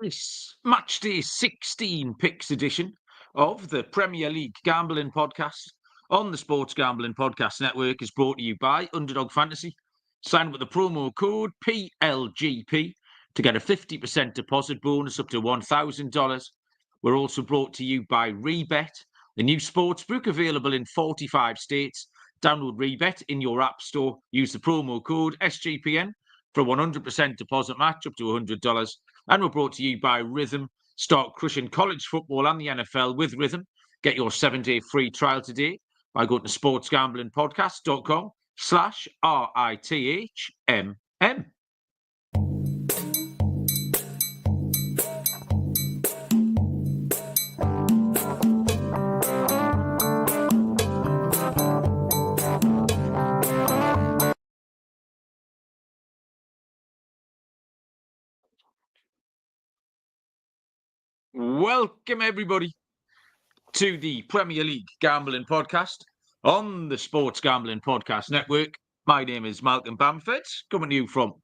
This Matchday 16 picks edition of the Premier League Gambling Podcast on the Sports Gambling Podcast Network is brought to you by Underdog Fantasy. Sign up with the promo code PLGP to get a 50% deposit bonus up to $1,000. We're also brought to you by Rebet, the new sportsbook available in 45 states. Download Rebet in your app store. Use the promo code SGPN for a 100% deposit match up to $100. And we're brought to you by Rhythm. Start crushing college football and the NFL with Rhythm. Get your 7-day free trial today by going to sportsgamblingpodcast.com/RITHMM. Welcome, everybody, to the Premier League Gambling Podcast on the Sports Gambling Podcast Network. My name is Malcolm Bamford, coming to you from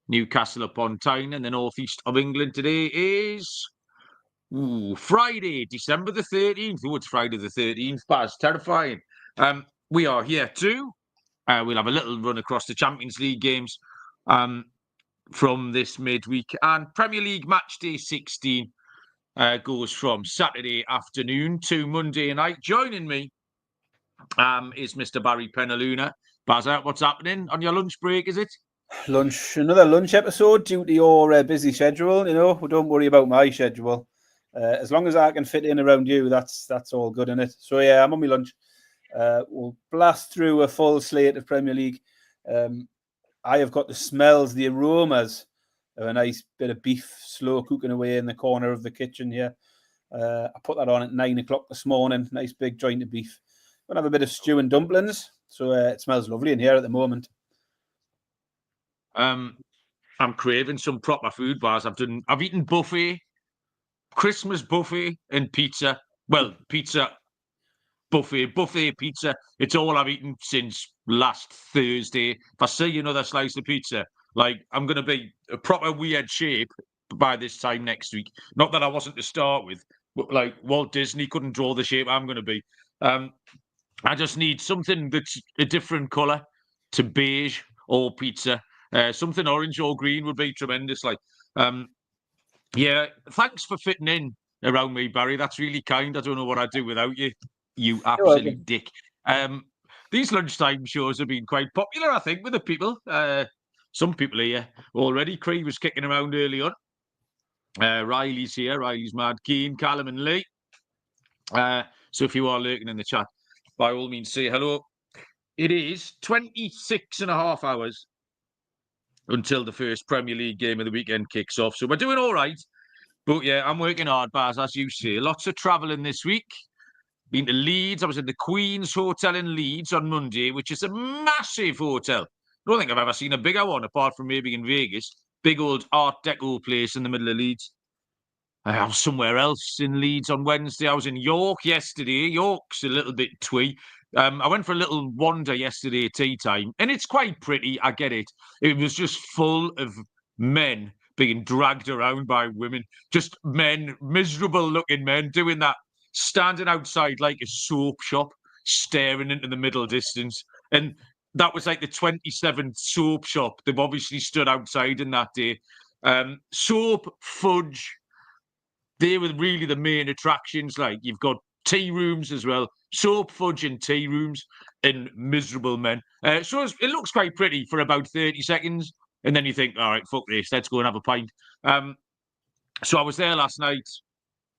Newcastle upon Tyne in the northeast of England. Today is Friday, December the 13th. Oh, it's Friday the 13th. That's terrifying. We are here too. We'll have a little run across the Champions League games from this midweek. And Premier League Matchday 16 goes from Saturday afternoon to Monday night. Joining me is Mr. Barry Penaluna. Bazza, what's happening on your lunch break, is it? Another lunch episode due to your busy schedule. You know, don't worry about my schedule. As long as I can fit in around you, that's all good, isn't it? So yeah, I'm on my lunch. We'll blast through a full slate of Premier League. I have got the smells, the aromas of a nice bit of beef slow cooking away in the corner of the kitchen here. I put that on at 9 o'clock this morning. Nice big joint of beef. Gonna have a bit of stew and dumplings. So it smells lovely in here at the moment. I'm craving some proper food bars. I've eaten buffet, Christmas buffet, and pizza. Well, pizza, buffet, pizza. It's all I've eaten since last Thursday. If I see another slice of pizza, like I'm going to be a proper weird shape by this time next week. Not that I wasn't to start with, but like Walt Disney couldn't draw the shape I'm going to be. I just need something that's a different colour to beige or pizza. Something orange or green would be tremendous. Yeah, thanks for fitting in around me, Barry. That's really kind. I don't know what I'd do without you, you absolute dick. These lunchtime shows have been quite popular, I think, with the people. Some people here already. Cree was kicking around early on. Riley's here. Riley's mad keen. Callum and Lee. So if you are lurking in the chat, by all means, say hello. It is 26 and a half hours until the first Premier League game of the weekend kicks off. So we're doing all right. But yeah, I'm working hard, Baz, as you say. Lots of travelling this week. Been to Leeds. I was in the Queen's Hotel in Leeds on Monday, which is a massive hotel. I don't think I've ever seen a bigger one, apart from maybe in Vegas. Big old Art Deco place in the middle of Leeds. I was somewhere else in Leeds on Wednesday. I was in York yesterday. York's a little bit twee. I went for a little wander yesterday at tea time, and it's quite pretty. I get it. It was just full of men being dragged around by women. Just men, miserable-looking men, doing that, standing outside like a soap shop, staring into the middle distance. And that was like the 27th soap shop. They've obviously stood outside in that day. Soap, fudge, they were really the main attractions. Like, you've got tea rooms as well, soap, fudge and tea rooms, and miserable men. So it looks quite pretty for about 30 seconds. And then you think, all right, fuck this, let's go and have a pint. So I was there last night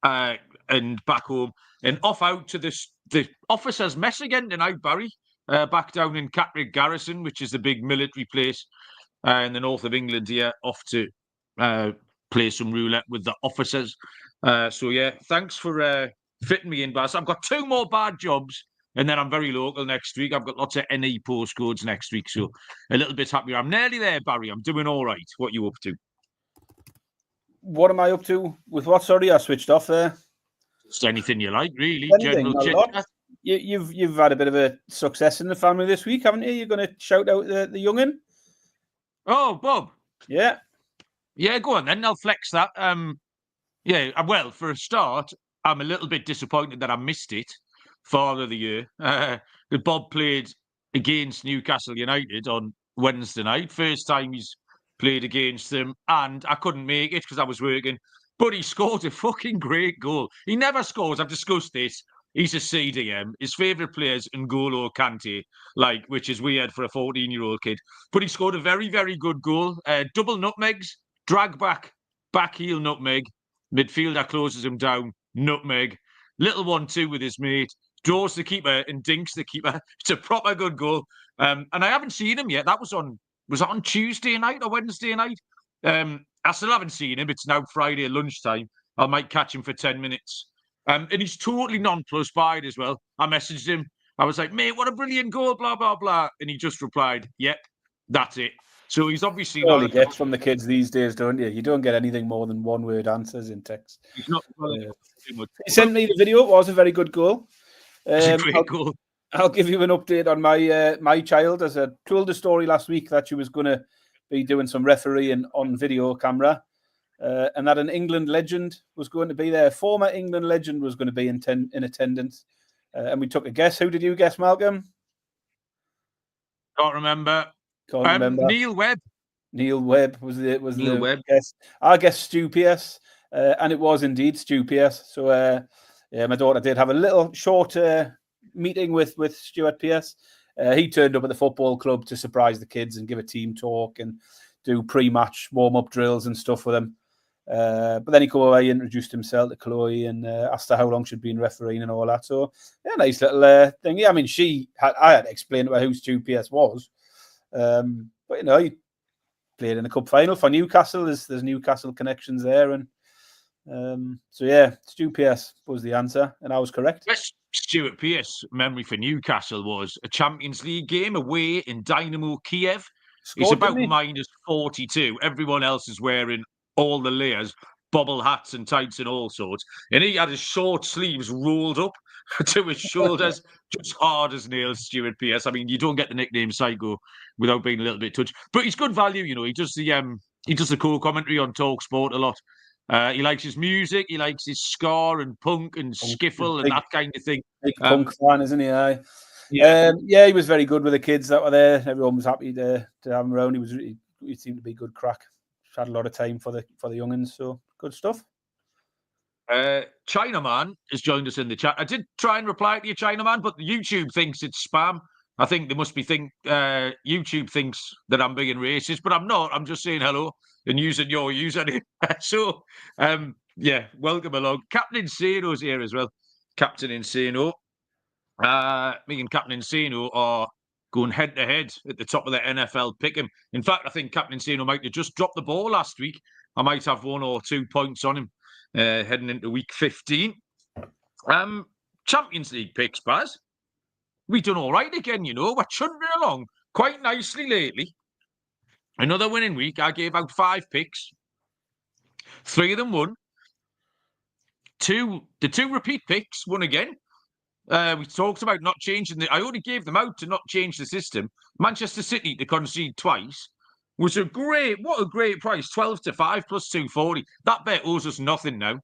and back home and off out to the officers' mess again tonight, Barry. Back down in Catterick Garrison, which is the big military place in the north of England here, off to play some roulette with the officers. So yeah, thanks for fitting me in, Baz. I've got 2 more bad jobs, and then I'm very local next week. I've got lots of NE postcodes next week, so a little bit happier. I'm nearly there, Barry. I'm doing all right. What are you up to? What am I up to? With what? Sorry, I swithed off there. Just anything you like, really. Anything, General chit-chat. You've had a bit of a success in the family this week, haven't you? You're going to shout out the young'un? Oh, Bob. Yeah. Yeah, go on then. I'll flex that. Yeah, well, for a start, I'm a little bit disappointed that I missed it, Father of the Year. Bob played against Newcastle United on Wednesday night. First time he's played against them, and I couldn't make it because I was working. But he scored a fucking great goal. He never scores. I've discussed this. He's a CDM. His favourite player is N'Golo Kante, which is weird for a 14-year-old kid. But he scored a very, very good goal. Double nutmegs, drag back heel nutmeg. Midfielder closes him down, nutmeg. Little 1-2 with his mate. Draws the keeper and dinks the keeper. It's a proper good goal. And I haven't seen him yet. That was on Tuesday night or Wednesday night? I still haven't seen him. It's now Friday lunchtime. I might catch him for 10 minutes. And he's totally nonplussed by it as well. I messaged him. I was like, mate, what a brilliant goal, blah, blah, blah. And he just replied, yep, that's it. So he's obviously all he gets from the kids these days, don't you? You don't get anything more than one-word answers in text. He's not he sent me the video. It was a very good goal. It's a great goal. I'll give you an update on my child. As I told the story last week that she was going to be doing some refereeing on video camera, and that an England legend was going to be there. Former England legend was going to be in attendance, and we took a guess. Who did you guess, Malcolm? Can't remember. Neil Webb. Neil Webb was the guess. I guess Stu Pearce, and it was indeed Stu Pearce. So my daughter did have a little short meeting with Stuart Pearce. He turned up at the football club to surprise the kids and give a team talk and do pre-match warm-up drills and stuff with them. But then he came away, introduced himself to Chloe and asked her how long she'd been refereeing and all that. So yeah, nice little thing. Yeah, I mean, I had to explain to her who Stu Pearce was. But he played in the cup final for Newcastle. There's Newcastle connections there, and so yeah, Stu Pearce was the answer, and I was correct. Yes, Stuart Pearce memory for Newcastle was a Champions League game away in Dynamo Kiev. It's about -42. Everyone else is wearing all the layers, bobble hats and tights and all sorts, and he had his short sleeves rolled up to his shoulders, just hard as nails, Stuart Pearce. I mean, you don't get the nickname Psycho without being a little bit touched. But he's good value, He does the co-commentary on Talk Sport a lot. He likes his music. He likes his ska and punk and skiffle and that kind of thing. Big punk fan, isn't he? Yeah, he was very good with the kids that were there. Everyone was happy to have him around. He seemed to be good crack. Had a lot of time for the young'uns, so good stuff. Chinaman has joined us in the chat. I did try and reply to you, Chinaman, but YouTube thinks it's spam. I think they must be YouTube thinks that I'm being racist, but I'm not. I'm just saying hello and using your username. So, yeah, welcome along. Captain Insano's here as well. Captain Insano. Me and Captain Insano are going head-to-head at the top of the NFL pick'em. In fact, I think Captain Insano might have just dropped the ball last week. I might have 1 or 2 points on him. Heading into week 15. Champions League picks, Baz. We've done all right again, We're chugging along quite nicely lately. Another winning week. I gave out 5 picks. 3 of them won. The 2 repeat picks won again. We talked about not changing I only gave them out to not change the system. Manchester City to concede twice was what a great price, 12-5 plus 240. That bet owes us nothing now.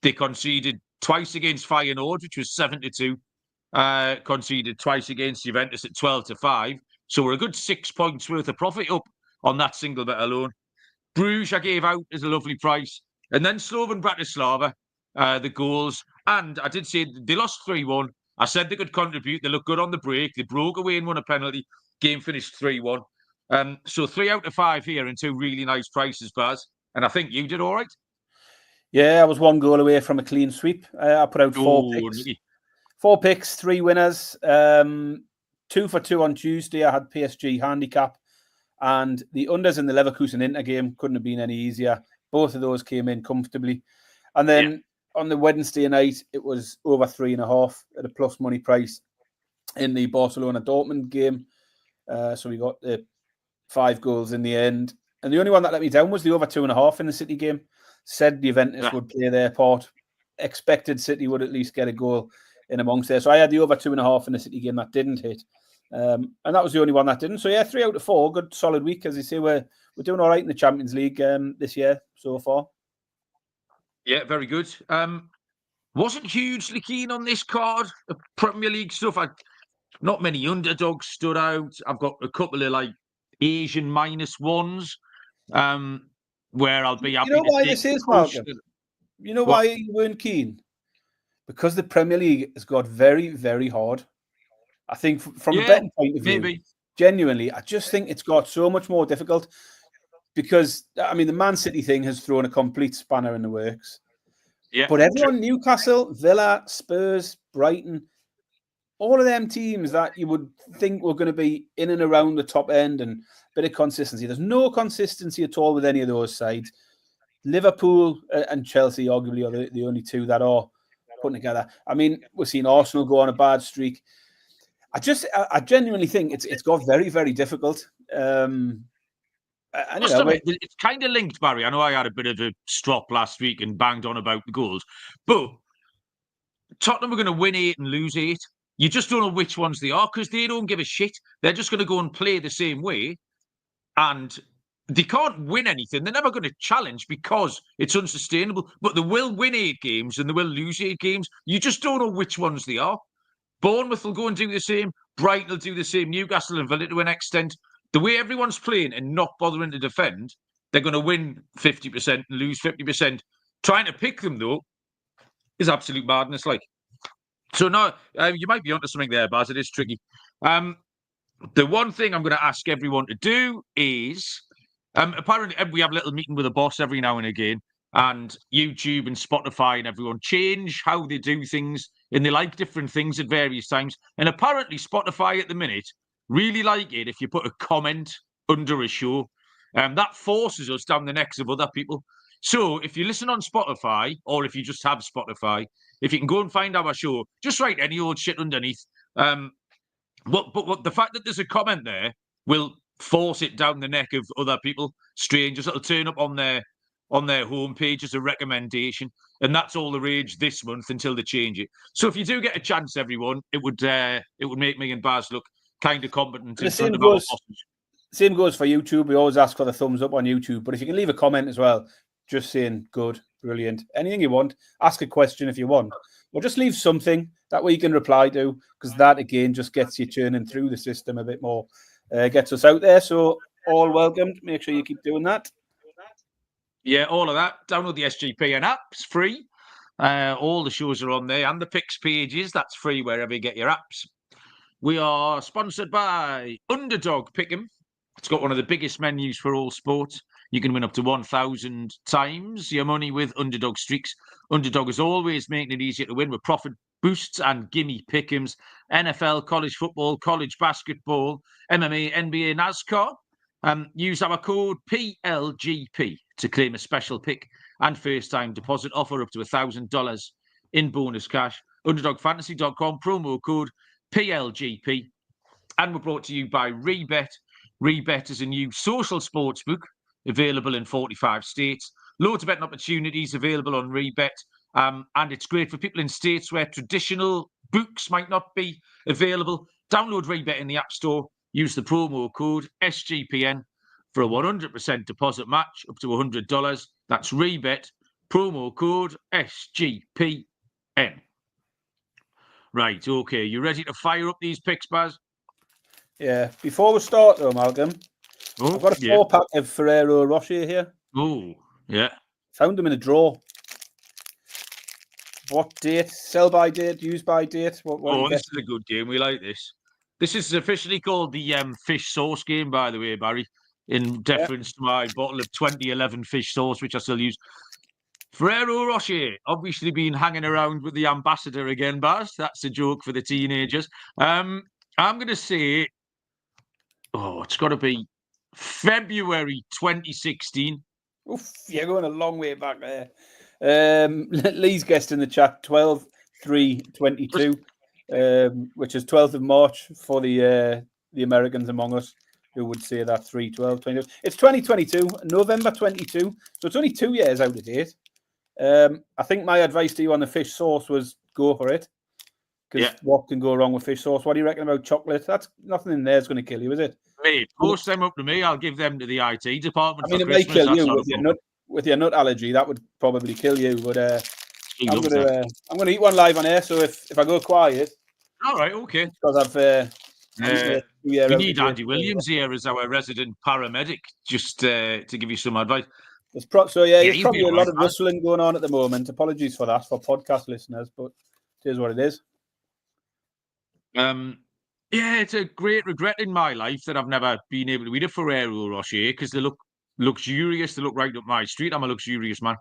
They conceded twice against Feyenoord, which was 7-2. Conceded twice against Juventus at 12-5. So we're a good 6 points worth of profit up on that single bet alone. Bruges I gave out as a lovely price. And then Slovan Bratislava, the goals. And I did say they lost 3-1. I said they could contribute. They looked good on the break. They broke away and won a penalty. Game finished 3-1. So 3 out of 5 here and 2 really nice prices, Baz. And I think you did all right. Yeah, I was 1 goal away from a clean sweep. I put out 4 picks. Nicky. 4 picks, 3 winners. 2 for 2 on Tuesday. I had PSG handicap. And the unders in the Leverkusen Inter game couldn't have been any easier. Both of those came in comfortably. And then on the Wednesday night, it was over 3.5 at a plus money price in the Barcelona-Dortmund game. So we got the 5 goals in the end. And the only one that let me down was the over 2.5 in the City game. Said the Juventus would play their part. Expected City would at least get a goal in amongst there. So I had the over 2.5 in the City game that didn't hit. And that was the only one that didn't. So yeah, 3 out of 4. Good solid week. As you say, we're doing all right in the Champions League this year so far. Yeah, very good. Wasn't hugely keen on this card, the Premier League stuff. Not many underdogs stood out. I've got a couple of like Asian -1s, where I'll be happy You know to why take this is, push. Malcolm? You know why you weren't keen? Because the Premier League has got very, very hard. I think from a betting point of view, maybe. Genuinely, I just think it's got so much more difficult because, I mean, the Man City thing has thrown a complete spanner in the works. Yeah. But everyone, Newcastle, Villa, Spurs, Brighton, all of them teams that you would think were going to be in and around the top end and a bit of consistency. There's no consistency at all with any of those sides. Liverpool and Chelsea arguably are the only two that are putting together. I mean, we've seen Arsenal go on a bad streak. I genuinely think it's got very, very difficult. And, it's kind of linked, Barry. I know I had a bit of a strop last week and banged on about the goals, but Tottenham are going to win 8 and lose 8. You just don't know which ones they are because they don't give a shit. They're just going to go and play the same way, and they can't win anything. They're never going to challenge because it's unsustainable. But they will win 8 games and they will lose 8 games. You just don't know which ones they are. Bournemouth will go and do the same. Brighton will do the same. Newcastle and Villa to an extent. The way everyone's playing and not bothering to defend, they're going to win 50% and lose 50%. Trying to pick them, though, is absolute madness. So now, you might be onto something there, Baz. It is tricky. The one thing I'm going to ask everyone to do is, apparently we have a little meeting with the boss every now and again, and YouTube and Spotify and everyone change how they do things, and they like different things at various times. And apparently Spotify at the minute really like it if you put a comment under a show. That forces us down the necks of other people. So if you listen on Spotify, or if you just have Spotify, if you can go and find our show, just write any old shit underneath. But the fact that there's a comment there will force it down the neck of other people, strangers. It'll turn up on their homepage as a recommendation, and that's all the rage this month until they change it. So if you do get a chance, everyone, it would make me and Baz look kind of competent in front of our bosses. Same goes for YouTube. We always ask for the thumbs up on YouTube, but if you can leave a comment as well, just saying good, brilliant, anything you want, ask a question if you want, or just leave something that way you can reply to, because that again just gets you churning through the system a bit more, gets us out there. So all welcomed. Make sure you keep doing that. Yeah, all of that. Download the SGPN app. It's free. All the shows are on there, and the picks pages. That's free wherever you get your apps. We are sponsored by Underdog Pick'em. It's got one of the biggest menus for all sports. You can win up to 1,000 times your money with Underdog Streaks. Underdog is always making it easier to win with profit boosts and gimme pick'ems. NFL, college football, college basketball, MMA, NBA, NASCAR. Use our code PLGP to claim a special pick and first-time deposit offer up to $1,000 in bonus cash. UnderdogFantasy.com, promo code PLGP. And we're brought to you by Rebet. Rebet is a new social sportsbook available in 45 states. Loads of betting opportunities available on Rebet. And it's great for people in states where traditional books might not be available. Download Rebet in the App Store. Use the promo code SGPN for a 100% deposit match up to $100. That's Rebet, promo code SGPN. Right, okay. You ready to fire up these picks, Baz? Yeah. Before we start, though, Malcolm, I've got a 4-pack of Ferrero Rocher here. Oh, yeah. Found them in a drawer. What date? Sell by date? Use by date? What this is a good game. We like this. This is officially called the fish sauce game, by the way, Barry, in deference to my bottle of 2011 fish sauce, which I still use. Ferrero Rocher, obviously been hanging around with the ambassador again, Baz. That's a joke for the teenagers. I'm going to say, it's got to be February 2016. Oof, you're going a long way back there. Lee's guest in the chat, 12/3/22, which is 12th of March for the Americans among us who would say that 3/12/22. It's 2022, November 22, so it's only 2 years out of date. I think my advice to you on the fish sauce was go for it, because what can go wrong with fish sauce? What do you reckon about chocolate? That's nothing in there is going to kill you, is it? Mate, post them up to me. I'll give them to the IT department. I mean, it may kill you with your nut allergy, that would probably kill you. But He I'm loves gonna that. I'm gonna eat one live on air. So if I go quiet, All right, okay. because I'm eating it We out need again. Andy Williams here as our resident paramedic, just to give you some advice. There's there's he'll probably be a all lot right, of rustling going on at the moment. Apologies for that for podcast listeners, but it is what it is. Yeah, it's a great regret in my life that I've never been able to eat a Ferrero Rocher because they look luxurious. They look right up my street. I'm a luxurious man.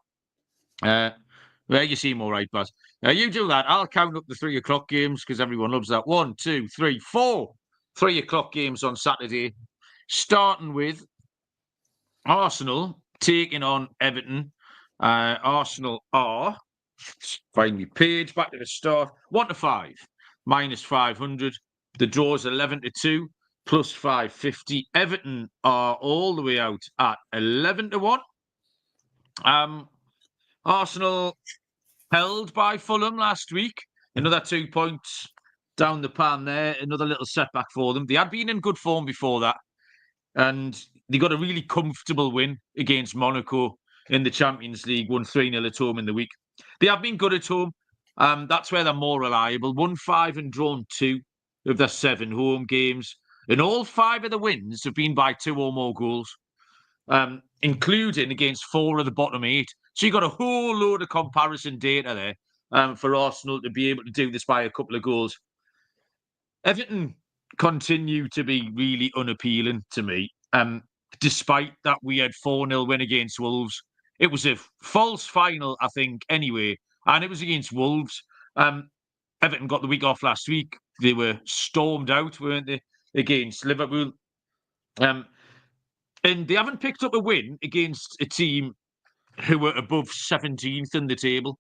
There you seem all right, Baz. You do that. I'll count up the 3 o'clock games because everyone loves that. 1, 2, 3, 4 3 o'clock games on Saturday, starting with Arsenal taking on Everton. Arsenal are, find me page, back to the start, 1 to 5, minus 500. The draw's 11 to 2, plus 550. Everton are all the way out at 11 to 1. Arsenal held by Fulham last week. Another 2 points down the pan there. Another little setback for them. They had been in good form before that, and they got a really comfortable win against Monaco in the Champions League, won 3-0 at home in the week. They have been good at home. That's where they're more reliable. Won 5 and drawn 2 of their 7 home games. And all 5 of the wins have been by 2 or more goals, including against 4 of the bottom 8. So you've got a whole load of comparison data there for Arsenal to be able to do this by a couple of goals. Everton continue to be really unappealing to me. Despite that we had 4-0 win against Wolves. It was a false final, I think, anyway, and it was against Wolves. Everton got the week off last week. They were stormed out, weren't they, against Liverpool. And they haven't picked up a win against a team who were above 17th in the table.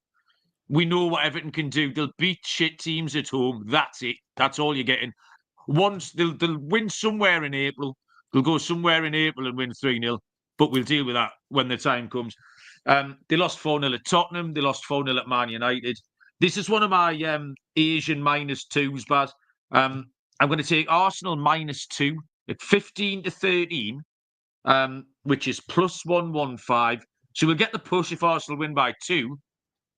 We know what Everton can do. They'll beat shit teams at home. That's it. That's all you're getting. Once they'll win somewhere in April. They'll go somewhere in April and win 3-0. But we'll deal with that when the time comes. They lost 4-0 at Tottenham. They lost 4-0 at Man United. This is one of my Asian -2s, Baz. I'm going to take Arsenal -2 at 15 to 13, which is plus 115. So we'll get the push if Arsenal win by 2.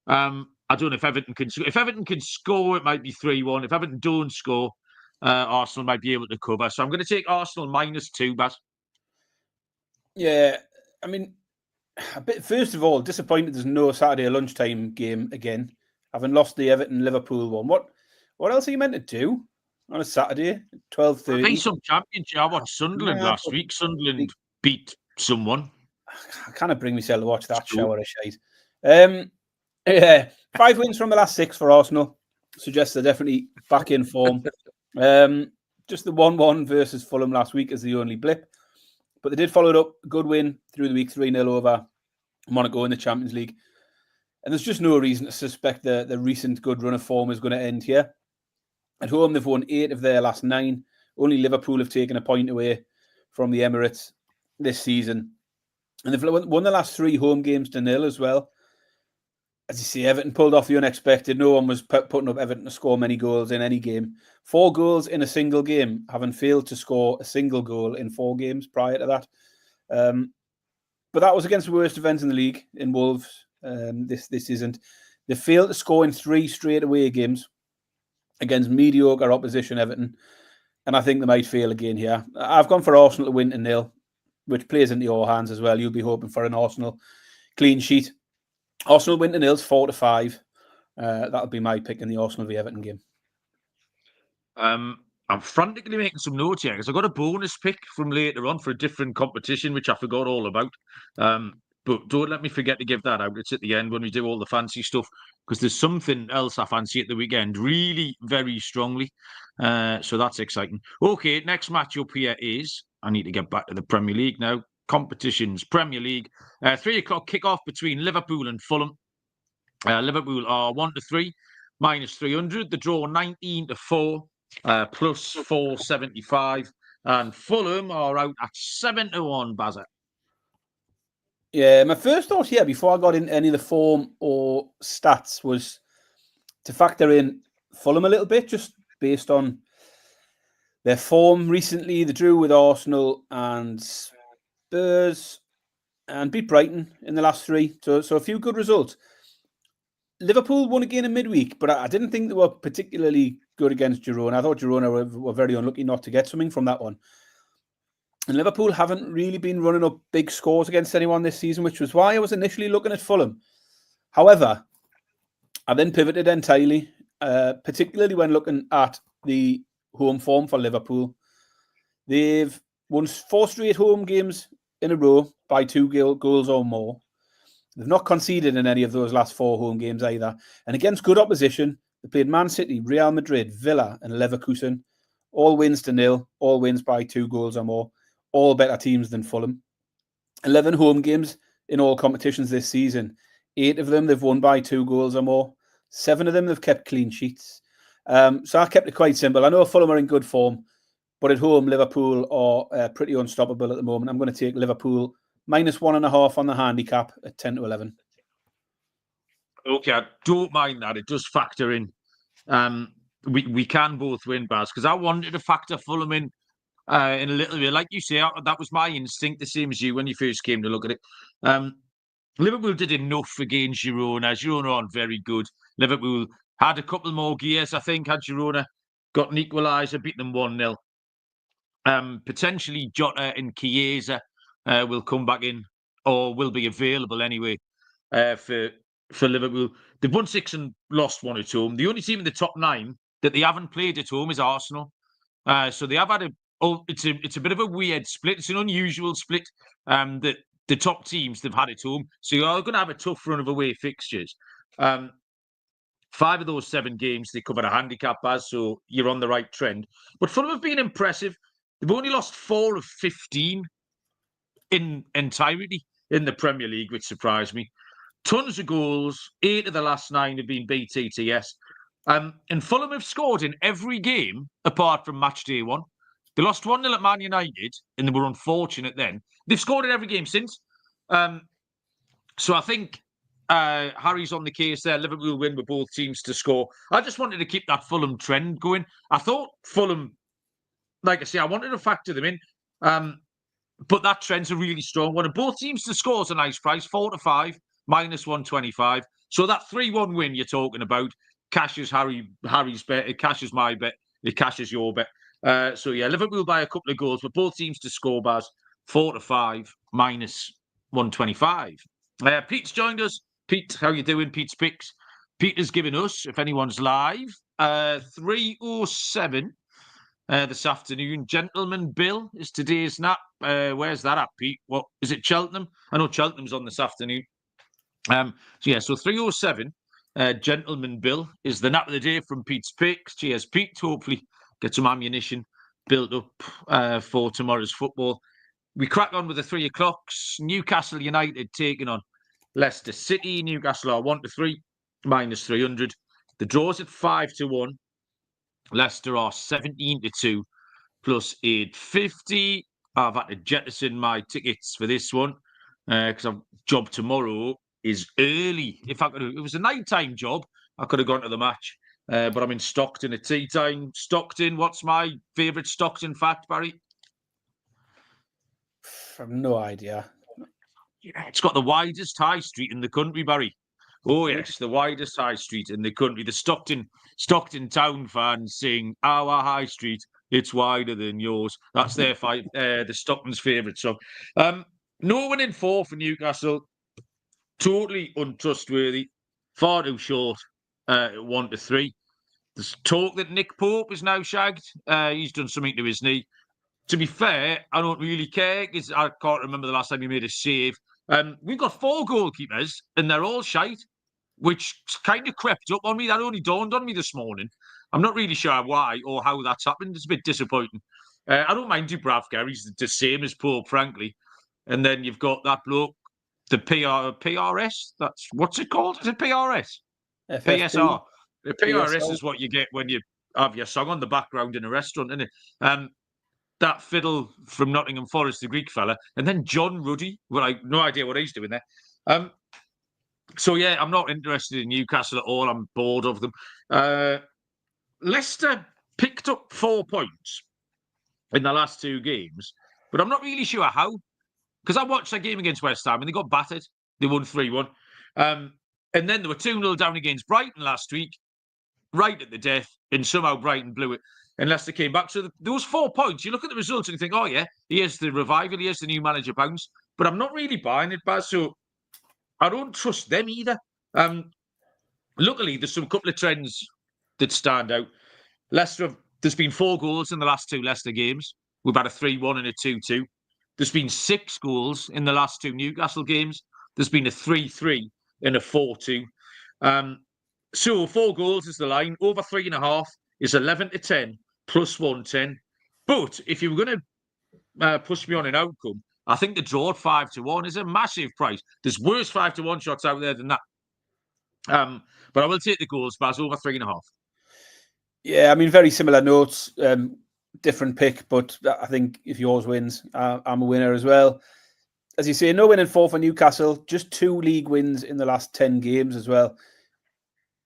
I don't know if Everton can. If Everton can score, it might be 3-1. If Everton don't score, Arsenal might be able to cover. So I'm going to take Arsenal -2, Baz. Yeah, I mean, first of all, disappointed there's no Saturday lunchtime game again, having lost the Everton-Liverpool one. What else are you meant to do on a Saturday, 12:30? Play some championship. I watched Sunderland last week. Sunderland beat someone. I can't bring myself to watch that shower of shite. Yeah, 5 wins from the last 6 for Arsenal. Suggests they're definitely back in form. Just the 1-1 versus Fulham last week is the only blip. But they did follow it up. A good win through the week, 3-0 over Monaco in the Champions League. And there's just no reason to suspect the recent good run of form is going to end here. At home, they've won 8 of their last 9. Only Liverpool have taken a point away from the Emirates this season. And they've won the last 3 home games to 0 as well. As you see, Everton pulled off the unexpected. No one was putting up Everton to score many goals in any game. 4 goals in a single game, having failed to score a single goal in 4 games prior to that. But that was against the worst defence in the league in Wolves. This isn't. They failed to score in 3 straight away games against mediocre opposition Everton. And I think they might fail again here. I've gone for Arsenal to win to 0, which plays into your hands as well. You'll be hoping for an Arsenal clean sheet. Arsenal win to 0, 4 to 5. That'll be my pick in the Arsenal v Everton game. I'm frantically making some notes here because I got a bonus pick from later on for a different competition, which I forgot all about. But don't let me forget to give that out. It's at the end when we do all the fancy stuff, because there's something else I fancy at the weekend really very strongly. So that's exciting. Okay, next match up here is, I need to get back to the Premier League now. Competitions, Premier League. 3 o'clock kickoff between Liverpool and Fulham. Liverpool are 1 to 3, minus 300. The draw 19 to 4, plus 475. And Fulham are out at 7 to 1, Bazza. Yeah, my first thought here before I got into any of the form or stats was to factor in Fulham a little bit, just based on their form recently. They drew with Arsenal and Spurs. and beat Brighton in the last 3. So a few good results. Liverpool won again in midweek, but I didn't think they were particularly good against Girona. I thought Girona were very unlucky not to get something from that one. And Liverpool haven't really been running up big scores against anyone this season, which was why I was initially looking at Fulham. However, I then pivoted entirely, particularly when looking at the home form for Liverpool. They've won 4 straight home games in a row by 2 goals or more. They've not conceded in any of those last 4 home games either. And against good opposition, they played Man City, Real Madrid, Villa and Leverkusen. All wins to 0, all wins by 2 goals or more. All better teams than Fulham. 11 home games in all competitions this season. 8 of them they've won by 2 goals or more. 7 of them they've kept clean sheets. So I kept it quite simple. I know Fulham are in good form, but at home, Liverpool are pretty unstoppable at the moment. I'm going to take Liverpool -1.5 on the handicap at 10 to 11. Okay, I don't mind that. It does factor in. We can both win, Baz, because I wanted to factor Fulham in a little bit. Like you say, that was my instinct, the same as you when you first came to look at it. Liverpool did enough against Girona. Girona aren't very good. Liverpool had a couple more gears, I think, had Girona got an equaliser, beat them 1-0. Potentially Jota and Chiesa will come back in, or will be available anyway, for Liverpool. They've won 6 and lost 1 at home. The only team in the top 9 that they haven't played at home is Arsenal. So they have had it's a bit of a weird split. It's an unusual split that the top teams they've had at home. So you're going to have a tough run of away fixtures. 5 of those 7 games, they covered a handicap, Baz, so you're on the right trend. But Fulham have been impressive. They've only lost 4 of 15 in entirety in the Premier League, which surprised me. Tons of goals. 8 of the last 9 have been BTTS. And Fulham have scored in every game apart from Matchday 1. They lost 1-0 at Man United, and they were unfortunate then. They've scored in every game since. So I think Harry's on the case there. Liverpool win with both teams to score. I just wanted to keep that Fulham trend going. I thought Fulham, like I say, I wanted to factor them in. But that trend's a really strong one. And both teams to score is a nice price, 4 to 5, -125. So that 3-1 win you're talking about cashes Harry's bet. It cashes my bet. It cashes your bet. So yeah, Liverpool by a couple of goals, but both teams to score, Baz, 4 to 5, -125. Pete's joined us. Pete, how you doing? Pete's picks. Pete has given us, if anyone's live, 3:07 this afternoon. Gentleman Bill is today's nap. Where's that at, Pete? What is it? Cheltenham? I know Cheltenham's on this afternoon. So 3:07. Gentleman Bill is the nap of the day from Pete's picks. Cheers, Pete. Hopefully get some ammunition built up for tomorrow's football. We crack on with the 3 o'clocks. Newcastle United taking on Leicester City. Newcastle are 1 to 3, -300. The draw's at 5 to 1. Leicester are 17 to 2, +850. I've had to jettison my tickets for this one because our job tomorrow is early. If it was a nighttime job, I could have gone to the match. But I'm in Stockton at tea time. Stockton, what's my favourite Stockton fact, Barry? I have no idea. Yeah, it's got the widest high street in the country, Barry. Oh yes, the widest high street in the country. The Stockton town fans sing "Our High Street, it's wider than yours." That's their fight. The Stockton's favourite song. No one in 4 for Newcastle. Totally untrustworthy. Far too short. 1 to 3. There's talk that Nick Pope is now shagged. He's done something to his knee. To be fair, I don't really care because I can't remember the last time he made a save. We've got 4 goalkeepers and they're all shite, which kind of crept up on me. That only dawned on me this morning. I'm not really sure why or how that's happened. It's a bit disappointing. I don't mind Dubravka. He's the same as Pope, frankly. And then you've got that bloke, the PRS. That's what's it called? Is it PRS? FFP. PSR. The PRS PSR. is what you get when you have your song on the background in a restaurant, isn't it? That fiddle from Nottingham Forest, the Greek fella, and then John Ruddy. Well, I no idea what he's doing there. So yeah, I'm not interested in Newcastle at all. I'm bored of them. Leicester picked up 4 points in the last 2 games, but I'm not really sure how. because I watched that game against West Ham and they got battered. They won 3-1. And then they were 2-0 down against Brighton last week, right at the death, and somehow Brighton blew it. And Leicester came back. So there was 4 points. You look at the results and you think, oh, yeah, here's the revival, here's the new manager bounce. But I'm not really buying it, Baz. So I don't trust them either. Luckily, there's some couple of trends that stand out. Leicester, there's been 4 goals in the last 2 Leicester games. We've had a 3-1 and a 2-2. There's been 6 goals in the last 2 Newcastle games. There's been a 3-3 and a 4-2. So 4 goals is the line. Over 3.5 is 11-10 plus 110. But if you were going to push me on an outcome, I think the draw at 5-1 is a massive price. There's worse 5-1 shots out there than that. But I will take the goals, Baz, over 3.5. Yeah, I mean, very similar notes. Different pick, but I think if yours wins, I'm a winner as well. As you say, no win in 4 for Newcastle. Just 2 league wins in the last 10 games as well.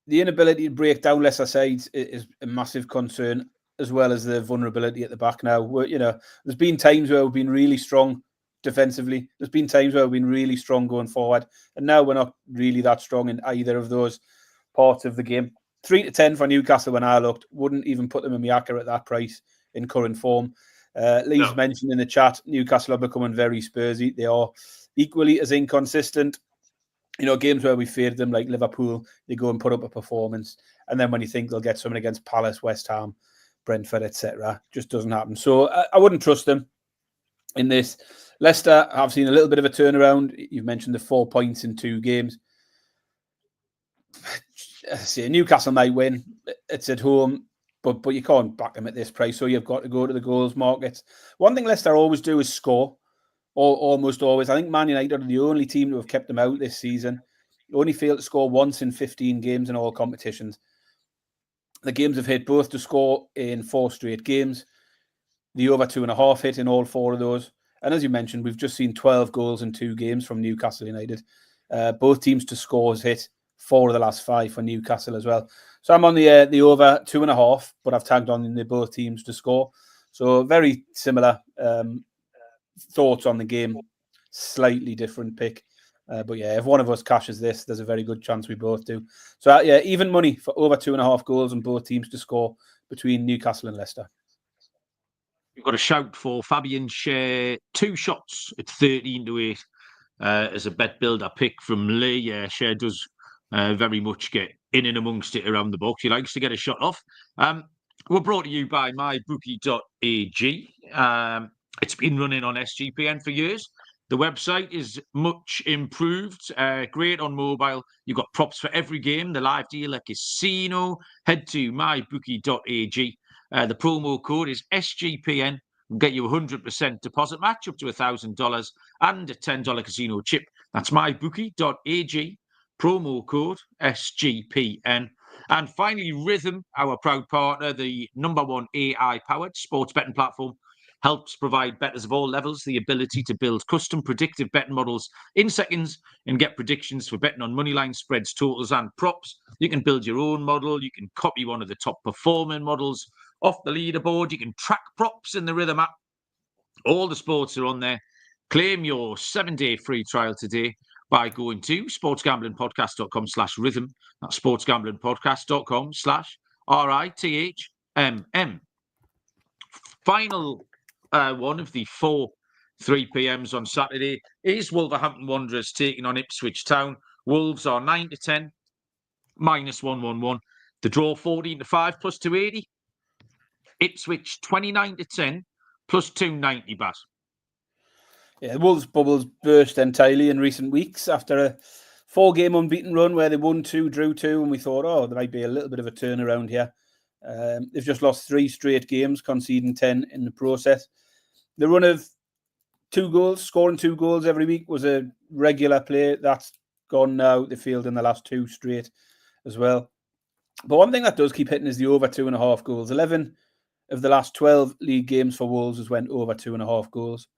The inability to break down Leicester sides is a massive concern, as well as the vulnerability at the back now. There's been times where we've been really strong defensively. There's been times where we've been really strong going forward. And now we're not really that strong in either of those parts of the game. 3-10 for Newcastle when I looked. Wouldn't even put them in my acca at that price in current form. Lee's mentioned in the chat, Newcastle are becoming very Spursy. They are equally as inconsistent. Games where we feared them, like Liverpool, they go and put up a performance. And then when you think they'll get something against Palace, West Ham, Brentford, etc., just doesn't happen. So I wouldn't trust them in this. Leicester, I've seen a little bit of a turnaround. You've mentioned the 4 points in 2 games. See, Newcastle might win. It's at home, but you can't back them at this price. So you've got to go to the goals markets. One thing Leicester always do is score, or almost always. I think Man United are the only team to have kept them out this season. They only failed to score once in 15 games in all competitions. The games have hit both to score in 4 straight games. The over 2.5 hit in all 4 of those. And as you mentioned, we've just seen 12 goals in 2 games from Newcastle United. Both teams to score has hit 4 of the last 5 for Newcastle as well. So I'm on the over 2.5, but I've tagged on the both teams to score. So very similar thoughts on the game. Slightly different pick. But yeah, if one of us cashes this, there's a very good chance we both do. So yeah, even money for over 2.5 goals and both teams to score between Newcastle and Leicester. You've got a shout for Fabian Share 2 shots at 13-8 as a bet builder pick from Lee. Yeah, Share does very much get in and amongst it around the box. He likes to get a shot off. We're brought to you by mybookie.ag. It's been running on SGPN for years. The website is much improved, great on mobile. You've got props for every game, the live dealer casino. Head to mybookie.ag. The promo code is SGPN. We'll get you a 100% deposit match up to $1,000 and a $10 casino chip. That's mybookie.ag. Promo code SGPN. And finally, Rhythm, our proud partner, the #1 AI-powered sports betting platform, helps provide bettors of all levels the ability to build custom predictive betting models in seconds and get predictions for betting on moneyline spreads, totals, and props. You can build your own model. You can copy one of the top performing models off the leaderboard. You can track props in the Rhythm app. All the sports are on there. Claim your 7-day free trial today by going to sportsgamblingpodcast.com/rhythm. That's sportsgamblingpodcast.com/RITHMM. Final one of the 4 3 p.m.s on Saturday is Wolverhampton Wanderers taking on Ipswich Town. Wolves are 9-10, -111. The draw 14-5 plus 280. Ipswich 29-10 plus 290, Baz. Yeah, the Wolves bubbles burst entirely in recent weeks after a 4-game unbeaten run where they won 2, drew 2, and we thought, there might be a little bit of a turnaround here. They've just lost 3 straight games, conceding 10 in the process. The run of 2 goals, scoring 2 goals every week was a regular play. That's gone now. They failed in the last 2 straight as well. But one thing that does keep hitting is the over 2.5 goals. 11 of the last 12 league games for Wolves has went over 2.5 goals.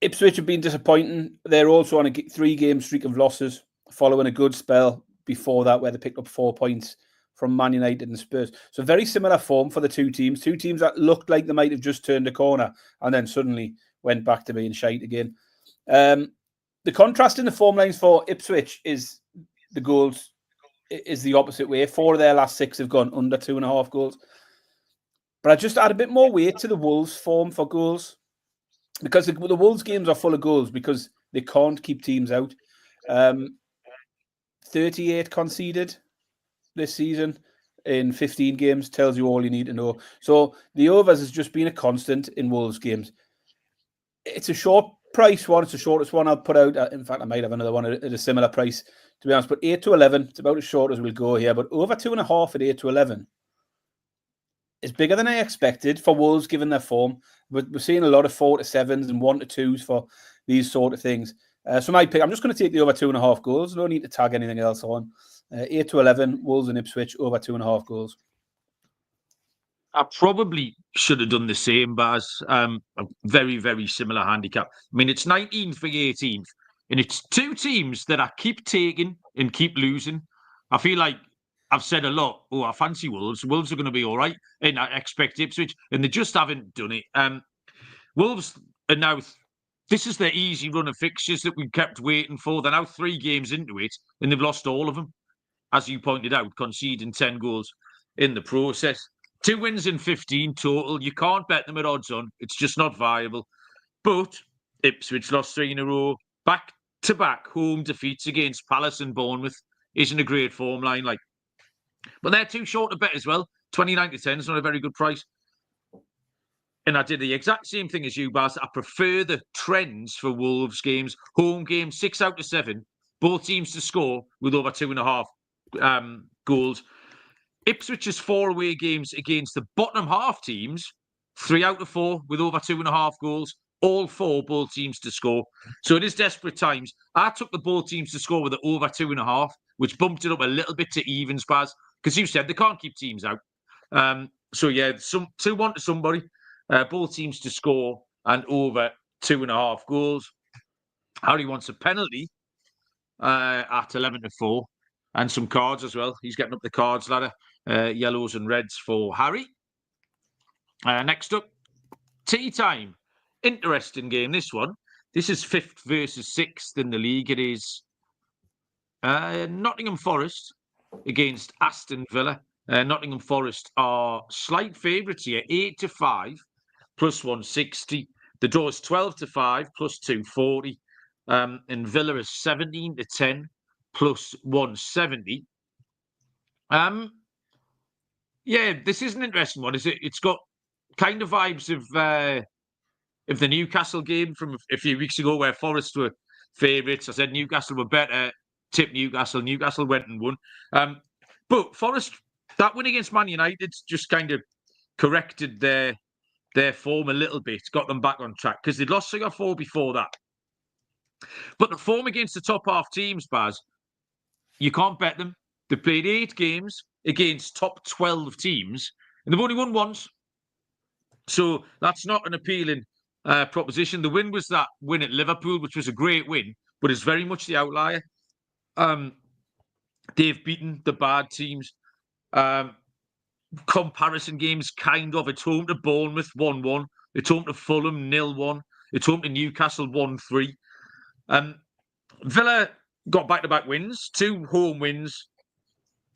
Ipswich have been disappointing. They're also on a 3-game streak of losses following a good spell before that where they picked up 4 points from Man United and Spurs. So very similar form for the 2 teams. 2 teams that looked like they might have just turned a corner and then suddenly went back to being shite again. The contrast in the form lines for Ipswich is the goals is the opposite way. 4 of their last 6 have gone under 2.5 goals. But I just add a bit more weight to the Wolves form for goals, because the Wolves games are full of goals because they can't keep teams out. 38 conceded this season in 15 games tells you all you need to know. So the overs has just been a constant in Wolves games. It's a short price one. It's the shortest one I'll put out. In fact, I might have another one at a similar price, to be honest. But 8 to 11, it's about as short as we'll go here. But over 2.5 at 8 to 11 is bigger than I expected for Wolves, given their form. We're seeing a lot of 4 to 7s and 1 to 2s for these sort of things. So my pick, I'm just going to take the over 2.5 goals. No need to tag anything else on. 8 to 11, Wolves and Ipswich, over 2.5 goals. I probably should have done the same, Baz. A very, very similar handicap. I mean, it's 19th for 18th, and it's 2 teams that I keep taking and keep losing. I feel like I've said a lot. Oh, I fancy Wolves. Wolves are going to be all right, and I expect Ipswich, and they just haven't done it. Wolves are now... This is the easy run of fixtures that we kept waiting for. They're now 3 games into it, and they've lost all of them, as you pointed out, conceding 10 goals in the process. 2 wins in 15 total. You can't bet them at odds on. It's just not viable. But Ipswich lost 3 in a row. Back-to-back home defeats against Palace and Bournemouth. Isn't a great form line. But they're too short to bet as well. 29 to 10 is not a very good price. And I did the exact same thing as you, Baz. I prefer the trends for Wolves games. Home games, 6 out of 7. Both teams to score with over 2.5 goals. Ipswich's 4 away games against the bottom half teams, 3 out of 4 with over 2.5 goals. All 4 both teams to score. So it is desperate times. I took the both teams to score with the over 2.5, which bumped it up a little bit to evens, Baz, because you said they can't keep teams out. So yeah, 2-1 to somebody. Both teams to score and over 2.5 goals. Harry wants a penalty at 11 to 4 and some cards as well. He's getting up the cards ladder. Yellows and reds for Harry. Next up, tea time. Interesting game, this one. This is 5th versus 6th in the league. It is Nottingham Forest against Aston Villa. Nottingham Forest are slight favourites here, 8 to 5. Plus 160. The draw is 12 to 5, plus 240. And Villa is 17 to 10, plus 170. Yeah, this is an interesting one. It's got kind of vibes of the Newcastle game from a few weeks ago, where Forest were favourites. I said Newcastle were better. Tipped Newcastle. Newcastle went and won. But Forest, that win against Man United just kind of corrected their form a little bit, got them back on track, because they'd lost 3 or 4 before that. But the form against the top half teams, Baz, you can't bet them. They played 8 games against top 12 teams, and they've only won once. So that's not an appealing proposition. The win was that win at Liverpool, which was a great win, but it's very much the outlier. They've beaten the bad teams. Comparison games, kind of. It's home to Bournemouth 1-1. It's home to Fulham 0-1. It's home to Newcastle 1-3. Villa got back-to-back wins, 2 home wins.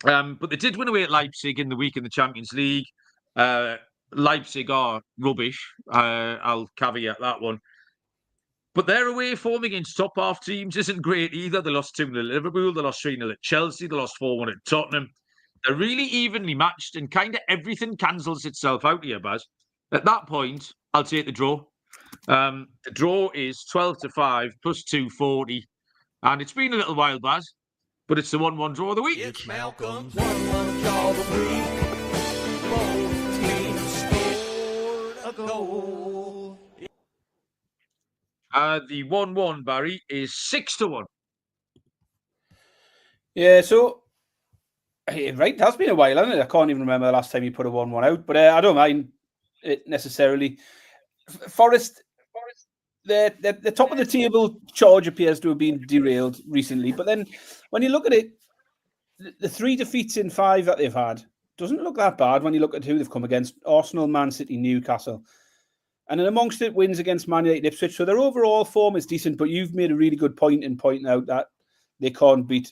But they did win away at Leipzig in the week in the Champions League. Leipzig are rubbish. I'll caveat that one. But their away form against top half teams isn't great either. They lost 2-0 at Liverpool. They lost 3-0 at Chelsea. They lost 4-1 at Tottenham. They're really evenly matched, and kind of everything cancels itself out here, Baz. At that point, I'll take the draw. The draw is 12 to 5 plus 240. And it's been a little while, Baz, but it's the 1-1 draw of the week. It's Malcolm's 1-1 draw of the week. Both teams scored a goal. The 1-1, Barry, is 6 to 1. Yeah, so... Right, that's been a while, hasn't it? I can't even remember the last time you put a 1-1 out, but I don't mind it necessarily. Forest, the top of the table charge appears to have been derailed recently, but then when you look at it, the 3 defeats in 5 that they've had doesn't look that bad when you look at who they've come against: Arsenal, Man City, Newcastle. And then amongst it, wins against Man Utd, Ipswich. So their overall form is decent, but you've made a really good point in pointing out that they can't beat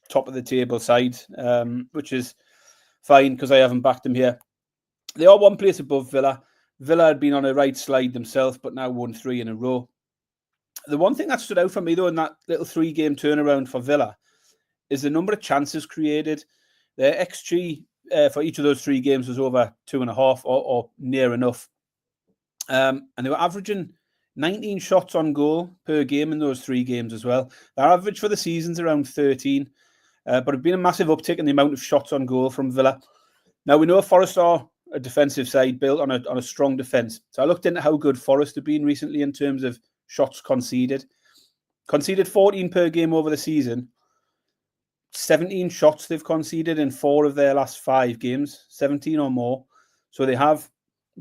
top of the table side, which is fine because I haven't backed them here. They are one place above Villa. Villa had been on a right slide themselves, but now won 3 in a row. The one thing that stood out for me, though, in that little 3-game turnaround for Villa is the number of chances created. Their XG for each of those 3 games was over 2.5 or near enough. And they were averaging 19 shots on goal per game in those 3 games as well. Their average for the season's around 13, but it's been a massive uptick in the amount of shots on goal from Villa. Now, we know Forest are a defensive side built on a strong defence. So I looked into how good Forest have been recently in terms of shots conceded. Conceded 14 per game over the season. 17 shots they've conceded in 4 of their last 5 games, 17 or more. So they have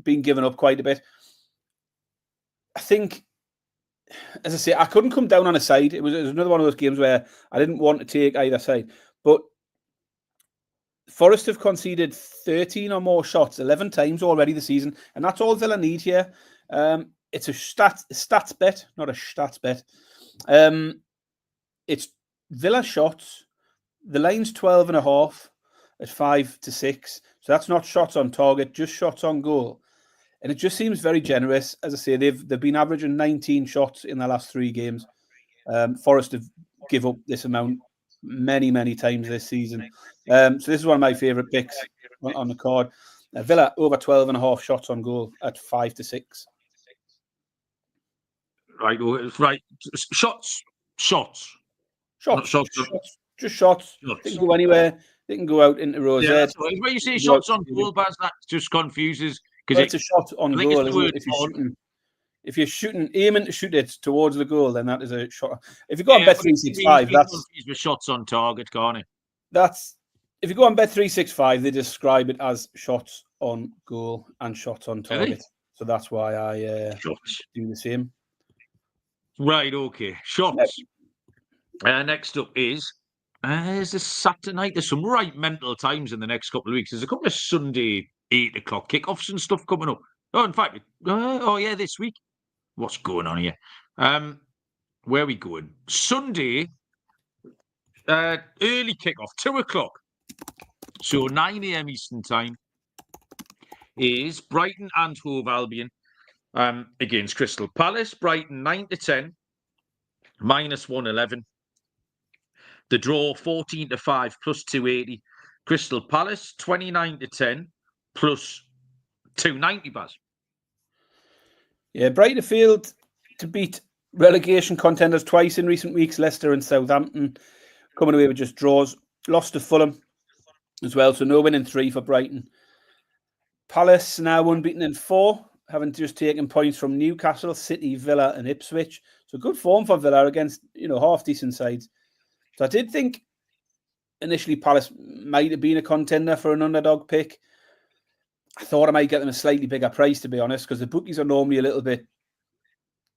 been given up quite a bit. I think, as I say, I couldn't come down on a side. It was another one of those games where I didn't want to take either side. But Forest have conceded 13 or more shots 11 times already this season, and that's all Villa need here. It's a stats bet, not a stats bet. It's Villa shots. The line's 12.5 at 5-6. So that's not shots on target, just shots on goal. And it just seems very generous. As I say, they've been averaging 19 shots in the last 3 games. Forest have give up this amount many times this season. So this is one of my favourite picks on the card. Villa over 12.5 shots on goal at 5-6. Right. Shots. Not shots. Just shots. They can go anywhere. They can go out into row Z. That's right. When you say shots on goal, Baz, that just confuses. Because it's a shot on goal, isn't it? If you're aiming to shoot it towards the goal, then that is a shot. If you go on Bet365, that's with shots on target, can't it? That's if you go on Bet365, they describe it as shots on goal and shots on target. Really? So that's why I do the same. Right. Okay. Shots. Yep. Next up is a Saturday night. There's some right mental times in the next couple of weeks. There's a couple of Sunday 8 o'clock kickoffs and stuff coming up. Oh, in fact, this week. What's going on here? Where are we going? Sunday, early kickoff, 2 o'clock. So 9 a.m. Eastern time is Brighton and Hove Albion against Crystal Palace. Brighton 9-10, -111. The draw 14-5 plus 280. Crystal Palace 29-10 plus 290, Baz. Yeah, Brighton failed to beat relegation contenders twice in recent weeks, Leicester and Southampton, coming away with just draws. Lost to Fulham as well, so no win in 3 for Brighton. Palace now unbeaten in 4, having just taken points from Newcastle, City, Villa and Ipswich. So good form for Villa against, half-decent sides. So I did think initially Palace might have been a contender for an underdog pick. I thought I might get them a slightly bigger price, to be honest, because the bookies are normally a little bit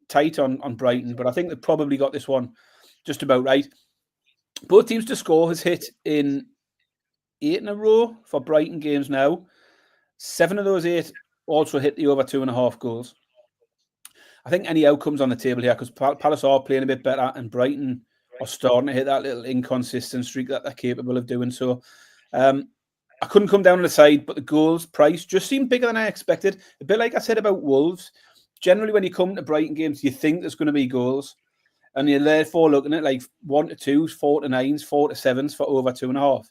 tight on Brighton, but I think they've probably got this one just about right. Both teams to score has hit in 8 in a row for Brighton games now. 7 of those 8 also hit the over 2.5 goals. I think any outcomes on the table here, because Palace are playing a bit better and Brighton are starting to hit that little inconsistent streak that they're capable of doing so. I couldn't come down on the side, but the goals price just seemed bigger than I expected. A bit like I said about Wolves. Generally, when you come to Brighton games, you think there's going to be goals. And you're therefore looking at like 1-2s, 4-9s, 4-7s for over 2.5.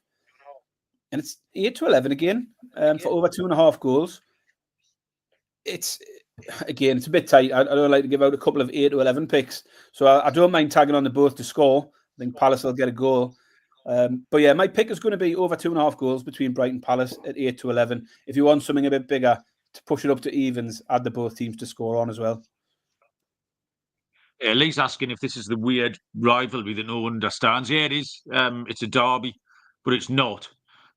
And it's 8-11 again for over 2.5 goals. It's a bit tight. I don't like to give out a couple of 8-11 picks. So I don't mind tagging on the both to score. I think Palace will get a goal. But yeah, my pick is going to be over 2.5 goals between Brighton and Palace at 8-11. If you want something a bit bigger to push it up to evens, add the both teams to score on as well. Yeah, Lee's asking if this is the weird rivalry that no one understands. Yeah, it is. It's a derby, but it's not.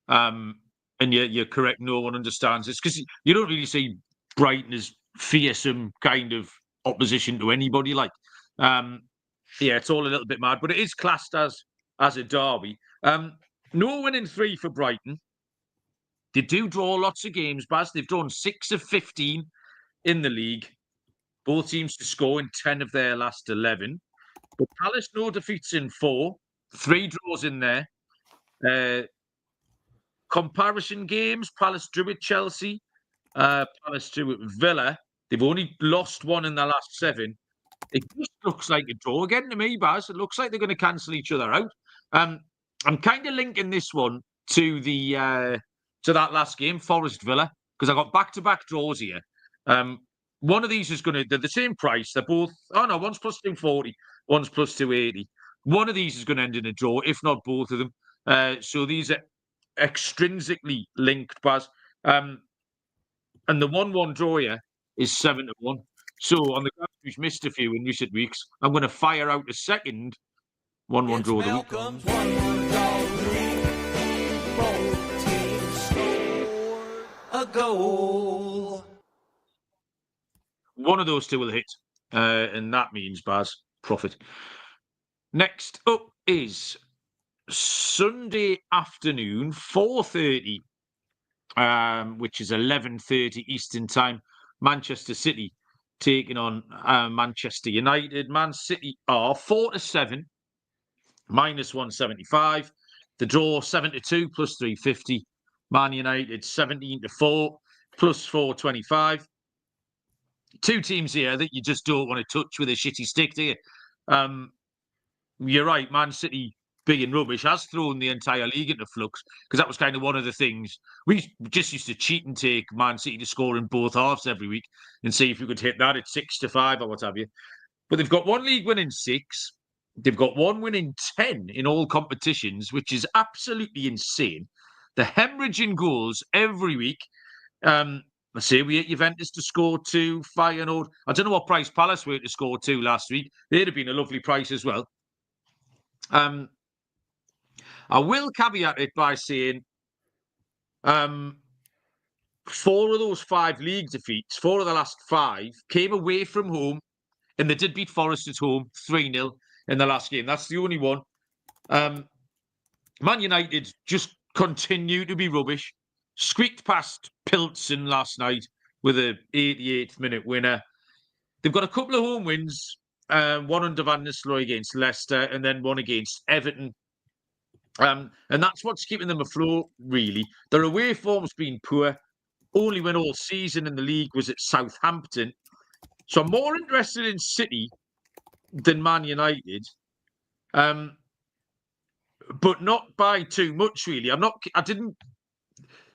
And you're correct. No one understands this because you don't really see Brighton as fearsome kind of opposition to anybody. It's all a little bit mad, but it is classed as a derby. No win in 3 for Brighton. They do draw lots of games, Baz. They've drawn 6 of 15 in the league. Both teams to score in 10 of their last 11. But Palace, no defeats in 4. 3 draws in there. Comparison games, Palace drew at Chelsea. Palace drew at Villa. They've only lost 1 in their last 7. It just looks like a draw again to me, Baz. It looks like they're going to cancel each other out. I'm kind of linking this one to the to that last game, Forest Villa, because I got back-to-back draws here. One of these is going to, they're the same price. They're both, one's plus 240, one's plus 280. One of these is going to end in a draw, if not both of them. So these are extrinsically linked, Baz. And the 1-1 draw here is 7-1. So on the guys who's missed a few in recent weeks, I'm going to fire out a second 1-1 draw of the week. Malcolm's 1-1 draw of the week. Both teams scored a goal. One of those two will hit, and that means, Baz, profit. Next up is Sunday afternoon, 4:30, which is 11:30 Eastern Time. Manchester City taking on Manchester United. Man City are 4-7, minus 175. The draw 7-2, plus 350. Man United 17-4, plus 425. 2 teams here that you just don't want to touch with a shitty stick, do you? You're right, Man City being rubbish has thrown the entire league into flux, because that was kind of one of the things. We just used to cheat and take Man City to score in both halves every week and see if we could hit that at 6-5 or what have you. But they've got 1 league win in 6. They've got 1 win in 10 in all competitions, which is absolutely insane. They're hemorrhaging goals every week. I say we hit Juventus to score 2, Feyenoord. I don't know what price Palace were to score 2 last week. They'd have been a lovely price as well. I will caveat it by saying 4 of those 5 league defeats, 4 of the last 5, came away from home, and they did beat Forest at home 3-0 in the last game. That's the only one. Man United just continue to be rubbish. Squeaked past Pilsen last night with a 88th minute winner. They've got a couple of home wins, one under Van Nistelrooy against Leicester, and then one against Everton. And that's what's keeping them afloat, really. Their away form's been poor. Only win all season in the league was at Southampton. So I'm more interested in City than Man United. But not by too much, really. I didn't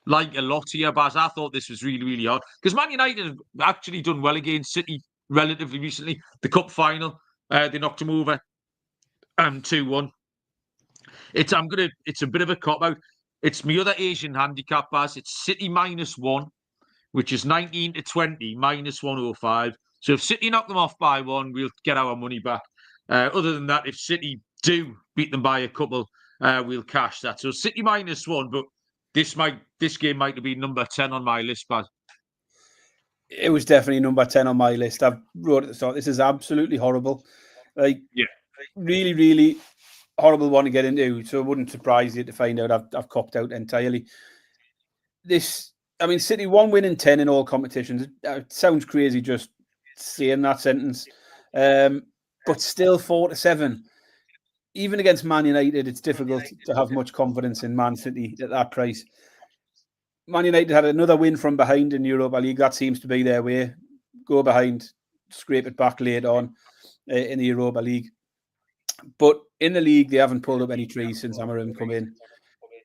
like a lot here, Baz. I thought this was really, really hard. Because Man United have actually done well against City relatively recently. The cup final, they knocked them over 2-1. It's a bit of a cop-out. It's my other Asian handicap, Baz. It's City -1, which is 19-20, minus 105. So if City knock them off by 1, we'll get our money back. Other than that, if City do beat them by a couple, we'll cash that. So City -1, but this game might have been number 10 on my list, Baz. It was definitely number 10 on my list. I've wrote at the start, this is absolutely horrible. Really, really horrible one to get into. So it wouldn't surprise you to find out I've copped out entirely. City 1 win in 10 in all competitions. It sounds crazy just saying that sentence. But still 4-7. Even against Man United, it's difficult to have much confidence in Man City at that price. Man United had another win from behind in Europa League. That seems to be their way. Go behind, scrape it back late on in the Europa League. But in the league, they haven't pulled up any trees since Amarim come in.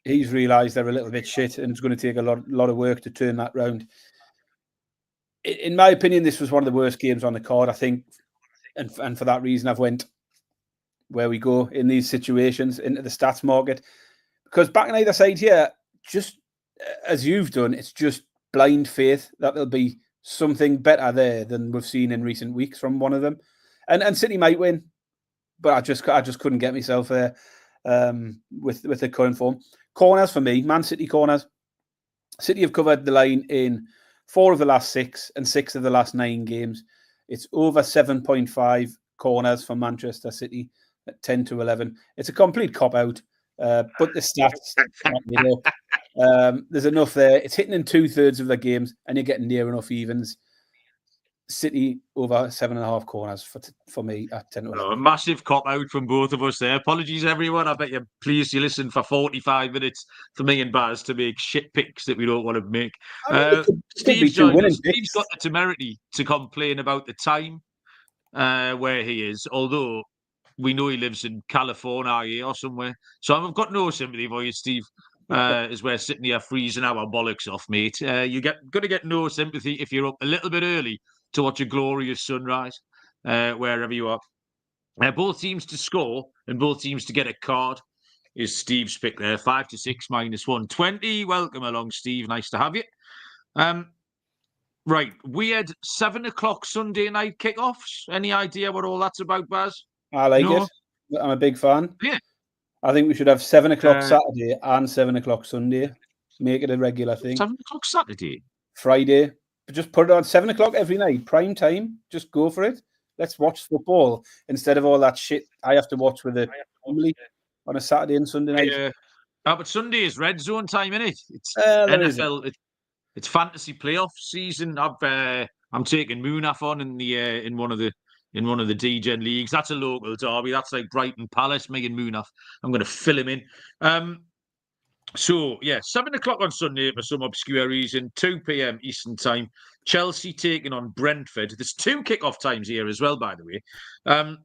He's realised they're a little bit shit, and it's going to take a lot of work to turn that round. In my opinion, this was one of the worst games on the card, I think. And for that reason, I've went where we go in these situations into the stats market. Because back on either side here, just as you've done, it's just blind faith that there'll be something better there than we've seen in recent weeks from one of them. And City might win, but I just couldn't get myself there with the current form. Corners for me, Man City corners. City have covered the line in 4 of the last 6 and 6 of the last 9 games. It's over 7.5 corners for Manchester City at 10-11. It's a complete cop-out, but the stats back it up. There's enough there. It's hitting in 2/3 of the games, and you're getting near enough evens. City over 7.5 corners for me at 10 to 11. A massive cop out from both of us there. Apologies, everyone. I bet you're pleased you listened for 45 minutes for me and Baz to make shit picks that we don't want to make. Steve's joined us. Steve's got the temerity to complain about the time where he is, although we know he lives in California or somewhere. So I've got no sympathy for you, Steve, as we're sitting here freezing our bollocks off, mate. You're going to get no sympathy if you're up a little bit early to watch a glorious sunrise, wherever you are. Both teams to score and both teams to get a card is Steve's pick there. 5 to 6 minus 120. Welcome along, Steve. Nice to have you. Right, weird 7 o'clock Sunday night kickoffs. Any idea what all that's about, Baz? I like it. I'm a big fan. Yeah. I think we should have 7 o'clock Saturday and 7 o'clock Sunday. Make it a regular thing. 7 o'clock Saturday? Friday. But just put it on 7 o'clock every night. Prime time. Just go for it. Let's watch football instead of all that shit I have to watch with the family on a Saturday and Sunday night. Yeah. But Sunday is red zone time, isn't it? It's NFL. It's fantasy playoff season. I'm taking Moonaf on in one of the D-Gen leagues. That's a local derby. That's like Brighton Palace. Me and Moonaf. I'm going to fill him in. So yeah, 7 o'clock on Sunday for some obscure reason. 2 p.m. Eastern time. Chelsea taking on Brentford. There's 2 kickoff times here as well, by the way.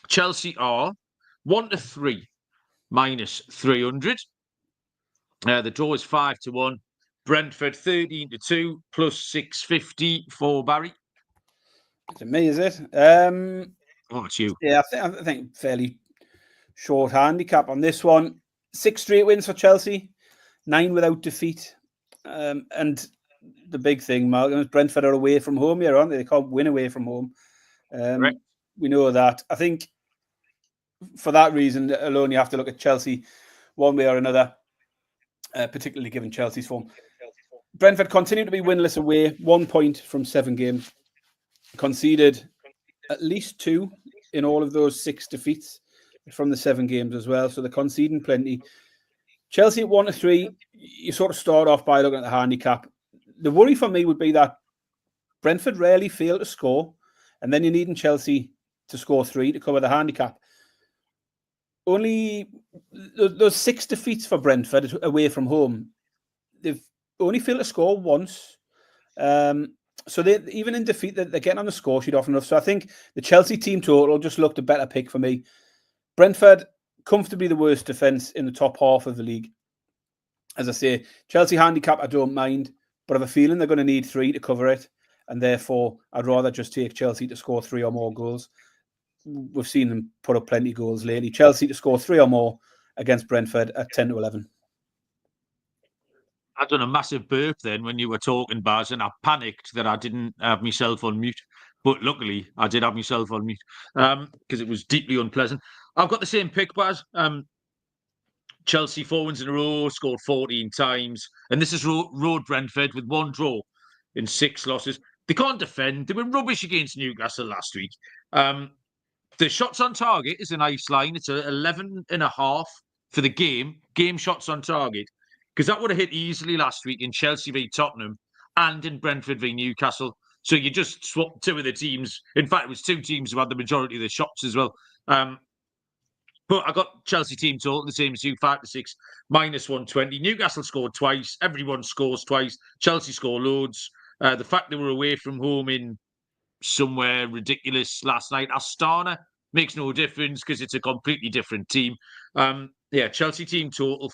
Chelsea are 1 to 3 minus 300. The draw is 5 to 1. Brentford 13 to 2 plus 650 for Barry. To me, is it? It's you. Yeah, I think fairly short handicap on this one. 6 straight wins for Chelsea, 9 without defeat. And the big thing, Malcolm, is Brentford are away from home here, aren't they? They can't win away from home. Right. We know that. I think for that reason alone, you have to look at Chelsea one way or another, particularly given Chelsea's form. Brentford continue to be winless away, 1 point from 7 games. Conceded at least 2 in all of those 6 defeats from the 7 games as well. So they're conceding plenty. Chelsea at 1 to 3, you sort of start off by looking at the handicap. The worry for me would be that Brentford rarely fail to score, and then you're needing Chelsea to score 3 to cover the handicap. Only those 6 defeats for Brentford away from home, they've only failed to score once. So they even in defeat, they're getting on the score sheet often enough. So I think the Chelsea team total just looked a better pick for me. Brentford, comfortably the worst defence in the top half of the league. As I say, Chelsea handicap, I don't mind, but I have a feeling they're going to need 3 to cover it. And therefore, I'd rather just take Chelsea to score 3 or more goals. We've seen them put up plenty of goals lately. Chelsea to score 3 or more against Brentford at 10 to 11. I'd done a massive burp then when you were talking, Baz, and I panicked that I didn't have myself on mute. But luckily, I did have myself on mute because it was deeply unpleasant. I've got the same pick, Baz. Chelsea 4 wins in a row, scored 14 times. And this is road Brentford with 1 draw in 6 losses. They can't defend. They were rubbish against Newcastle last week. The shots on target is a nice line. It's 11.5 for the game shots on target. Because that would have hit easily last week in Chelsea v Tottenham and in Brentford v Newcastle. So you just swapped 2 of the teams. In fact, it was 2 teams who had the majority of the shots as well. But I got Chelsea team total, the same as you, 5 to 6, minus 120. Newcastle scored twice. Everyone scores twice. Chelsea score loads. The fact they were away from home in somewhere ridiculous last night, Aston, makes no difference because it's a completely different team. Chelsea team total,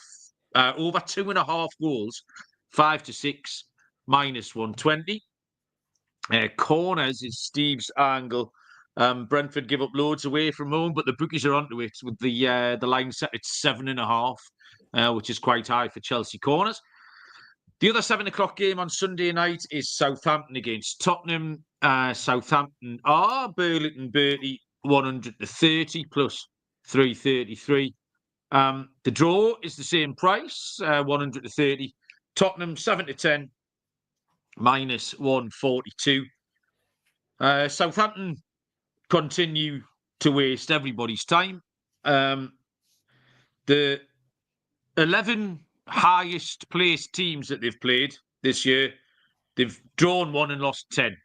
over 2.5 goals, 5 to 6, minus 120. Corners is Steve's angle. Brentford give up loads away from home, but the bookies are onto it with the line set at 7.5, which is quite high for Chelsea corners. The other 7 o'clock game on Sunday night is Southampton against Tottenham. Southampton are Burlington Bertie 100 to 30 plus 333. The draw is the same price, 100 to 30. Tottenham 7 to 10, minus 142. Southampton continue to waste everybody's time. The 11 highest placed teams that they've played this year, they've drawn 1 and lost 10.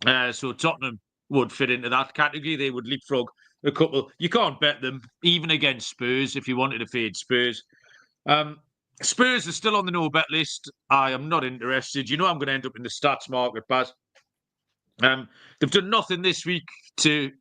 So Tottenham would fit into that category. They would leapfrog a couple. You can't bet them, even against Spurs, if you wanted to fade Spurs. Spurs are still on the no-bet list. I am not interested. You know I'm going to end up in the stats market, Baz. They've done nothing this week to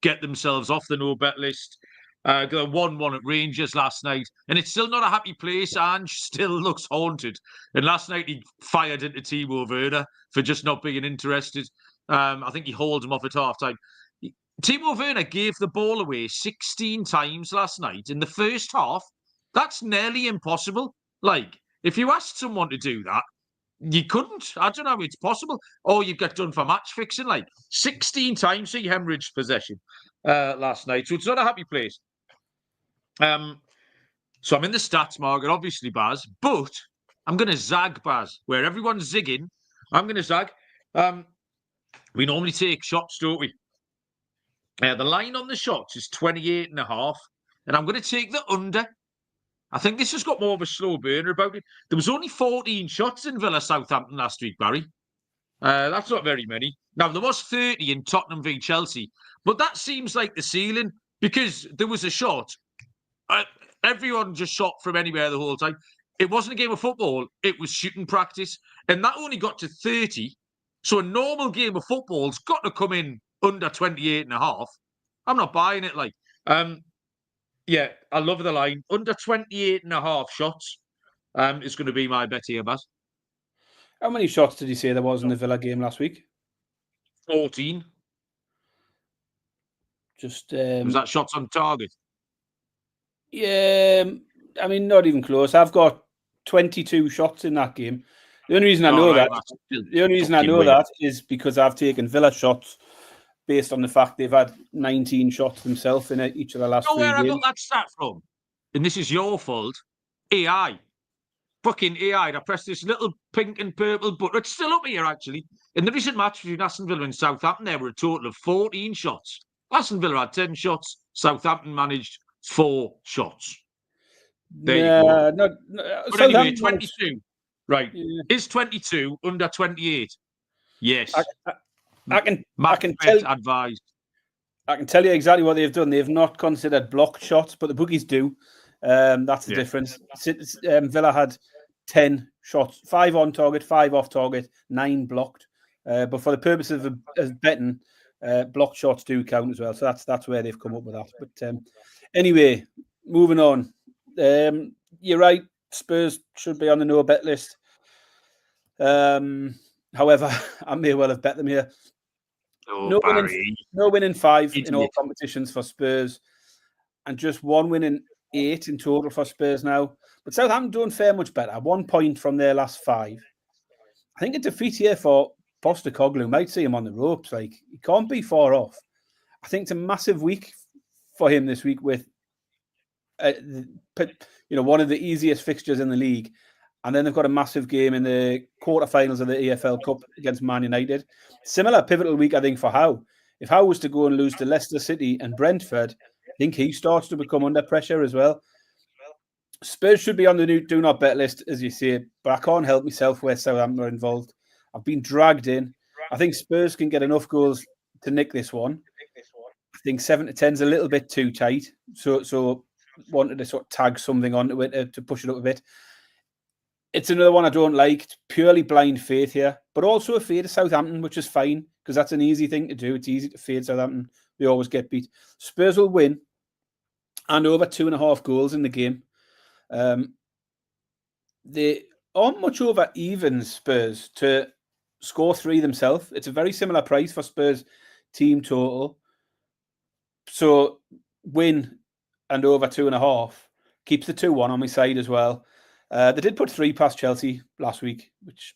get themselves off the no-bet list. They 1-1 at Rangers last night, and it's still not a happy place. Ange still looks haunted. And last night he fired into Timo Werner for just not being interested. I think he hauled him off at half-time. Timo Werner gave the ball away 16 times last night in the first half. That's nearly impossible. Like, if you asked someone to do that, you couldn't. I don't know how it's possible. Or you'd get done for match fixing. Like, 16 times he hemorrhaged possession last night. So it's not a happy place. So I'm in the stats market, obviously, Baz, but I'm going to zag, Baz. Where everyone's zigging, I'm going to zag. We normally take shots, don't we? The line on the shots is 28.5, and I'm going to take the under. I think this has got more of a slow burner about it. There was only 14 shots in Villa Southampton last week, Barry. That's not very many. Now, there was 30 in Tottenham v Chelsea, but that seems like the ceiling because there was a shot. Everyone just shot from anywhere the whole time. It wasn't a game of football. It was shooting practice, and that only got to 30. So a normal game of football's got to come in under 28.5. I'm not buying it. Yeah, I love the line. Under 28.5 shots is going to be my bet here, Baz. How many shots did you say there was in the Villa game last week? 14. Just was that shots on target? Yeah, I mean, not even close. I've got 22 shots in that game. The only reason I know that is because I've taken Villa shots based on the fact they've had 19 shots themselves in each of the last 3 games. Where I got that stat from, and this is your fault, AI. Fucking AI. I pressed this little pink and purple button. It's still up here, actually. In the recent match between Aston Villa and Southampton, there were a total of 14 shots. Aston Villa had 10 shots. Southampton managed 4 shots. There you go. But anyway, 22. Right. Yeah. Is 22 under 28? Yes. I can tell advised. I can tell you exactly what they've done. They've not considered blocked shots, but the bookies do. That's the difference. Villa had 10 shots, 5 on target, 5 off target, 9 blocked. But for the purpose of betting, blocked shots do count as well. So that's where they've come up with that. But anyway, moving on. You're right. Spurs should be on the no bet list. However, I may well have bet them here. No winning 5 in all competitions for Spurs, and just 1 win in 8 in total for Spurs now. But Southampton don't fare much better. 1 point from their last 5. I think a defeat here for Postecoglou might see him on the ropes. Like, he can't be far off. I think it's a massive week for him this week with one of the easiest fixtures in the league. And then they've got a massive game in the quarterfinals of the EFL Cup against Man United. Similar pivotal week, I think, for Howe. If Howe was to go and lose to Leicester City and Brentford, I think he starts to become under pressure as well. Spurs should be on the new do not bet list, as you say, but I can't help myself where Southampton are involved. I've been dragged in. I think Spurs can get enough goals to nick this one. I think 7-10 is a little bit too tight. So wanted to sort of tag something onto it to push it up a bit. It's another one I don't like. It's purely blind faith here, but also a fade of Southampton, which is fine because that's an easy thing to do. It's easy to fade Southampton. They always get beat. Spurs will win and over 2.5 goals in the game. They aren't much over even Spurs to score 3 themselves. It's a very similar price for Spurs team total. So win and over 2.5 keeps the 2-1 on my side as well. They did put 3 past Chelsea last week, which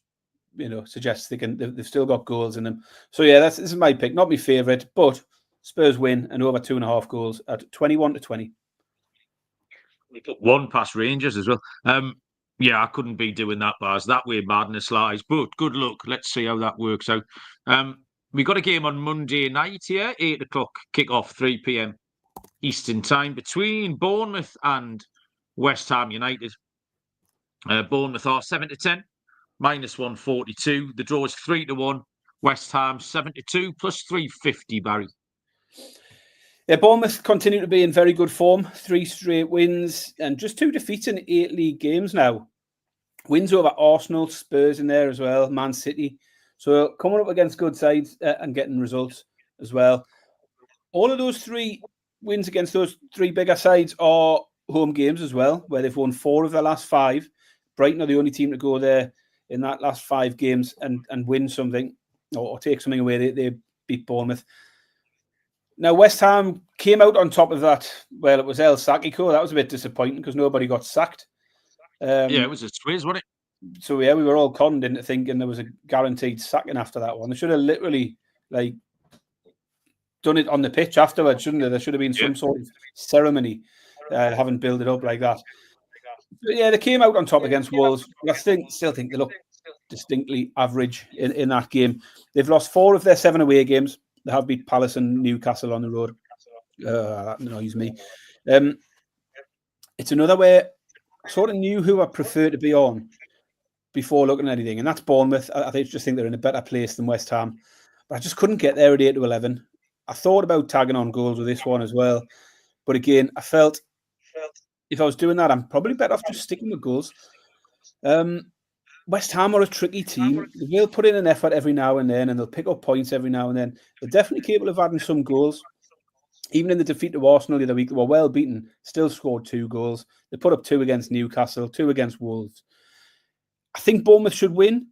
suggests they've still got goals in them. So yeah, this is my pick, not my favourite, but Spurs win and over 2.5 goals at 21-20. We put 1 past Rangers as well. Yeah, I couldn't be doing that, Bars. That way madness lies. But good luck. Let's see how that works out. We got a game on Monday night here, 8 o'clock kickoff, 3 p.m. Eastern time between Bournemouth and West Ham United. Bournemouth are 7-10, -142. The draw is 3-1. West Ham 72 plus 350, Barry. Yeah, Bournemouth continue to be in very good form. 3 straight wins and just 2 defeats in 8 league games now. Wins over Arsenal, Spurs in there as well, Man City. So coming up against good sides and getting results as well. All of those 3 wins against those 3 bigger sides are home games as well, where they've won 4 of their last 5. Brighton are the only team to go there in that last 5 games and win something or take something away. They beat Bournemouth. Now, West Ham came out on top of that. Well, it was El Sakiko. That was a bit disappointing because nobody got sacked. Yeah, it was a Swizz, wasn't it? So, yeah, we were all conned into thinking there was a guaranteed sacking after that one. They should have literally, done it on the pitch afterwards, shouldn't they? There should have been some sort of ceremony, having built it up like that. But yeah, they came out on top against Wolves. I still think they look distinctly average in that game. They've lost 4 of their 7 away games. They have beat Palace and Newcastle on the road. That annoys me. It's another where I sort of knew who I prefer to be on before looking at anything, and that's Bournemouth. I just think they're in a better place than West Ham. But I just couldn't get there at 8 to 11. I thought about tagging on goals with this one as well. But again, I felt if I was doing that, I'm probably better off just sticking with goals. West Ham are a tricky team. They will put in an effort every now and then, and they'll pick up points every now and then. They're definitely capable of adding some goals. Even in the defeat to Arsenal the other week, they were well beaten, still scored 2 goals. They put up 2 against Newcastle, 2 against Wolves. I think Bournemouth should win,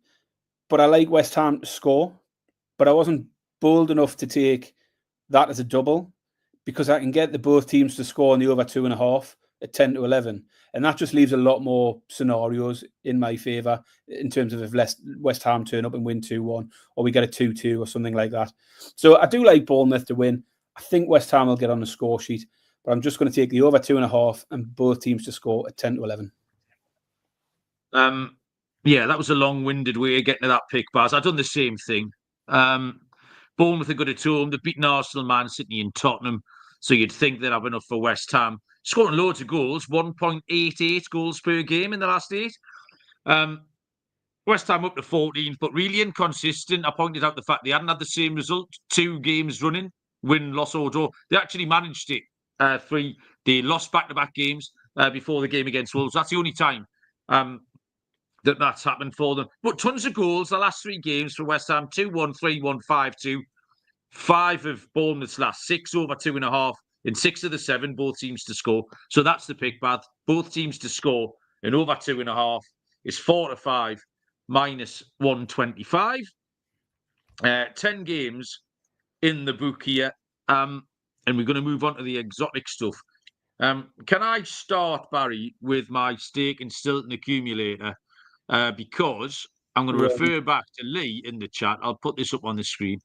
but I like West Ham to score. But I wasn't bold enough to take that as a double because I can get the both teams to score in the over 2.5 at 10 to 11. And that just leaves a lot more scenarios in my favour in terms of if West Ham turn up and win 2-1 or we get a 2-2 or something like that. So I do like Bournemouth to win. I think West Ham will get on the score sheet, but I'm just going to take the over 2.5 and both teams to score at 10 to 11. Yeah, that was a long-winded way of getting to that pick, Baz. I've done the same thing. Bournemouth are good at home. They've beaten Arsenal, Man City and Tottenham. So you'd think they'd have enough for West Ham. Scoring loads of goals, 1.88 goals per game in the last 8. West Ham up to 14th, but really inconsistent. I pointed out the fact they hadn't had the same result 2 games running, win, loss, or draw. They actually managed it 3. They lost back-to-back games before the game against Wolves. That's the only time that's happened for them. But tons of goals the last 3 games for West Ham: 2-1, 3-1, 5-2. 5 of Bournemouth's last 6 over 2.5. In 6 of the 7, both teams to score. So that's the pick, Bad. Both teams to score in over 2.5 is 4 to 5 minus 125. 10 games in the book here. And we're going to move on to the exotic stuff. Can I start, Barry, with my stake and Stilton accumulator? Because I'm going to refer back to Lee in the chat. I'll put this up on the screen.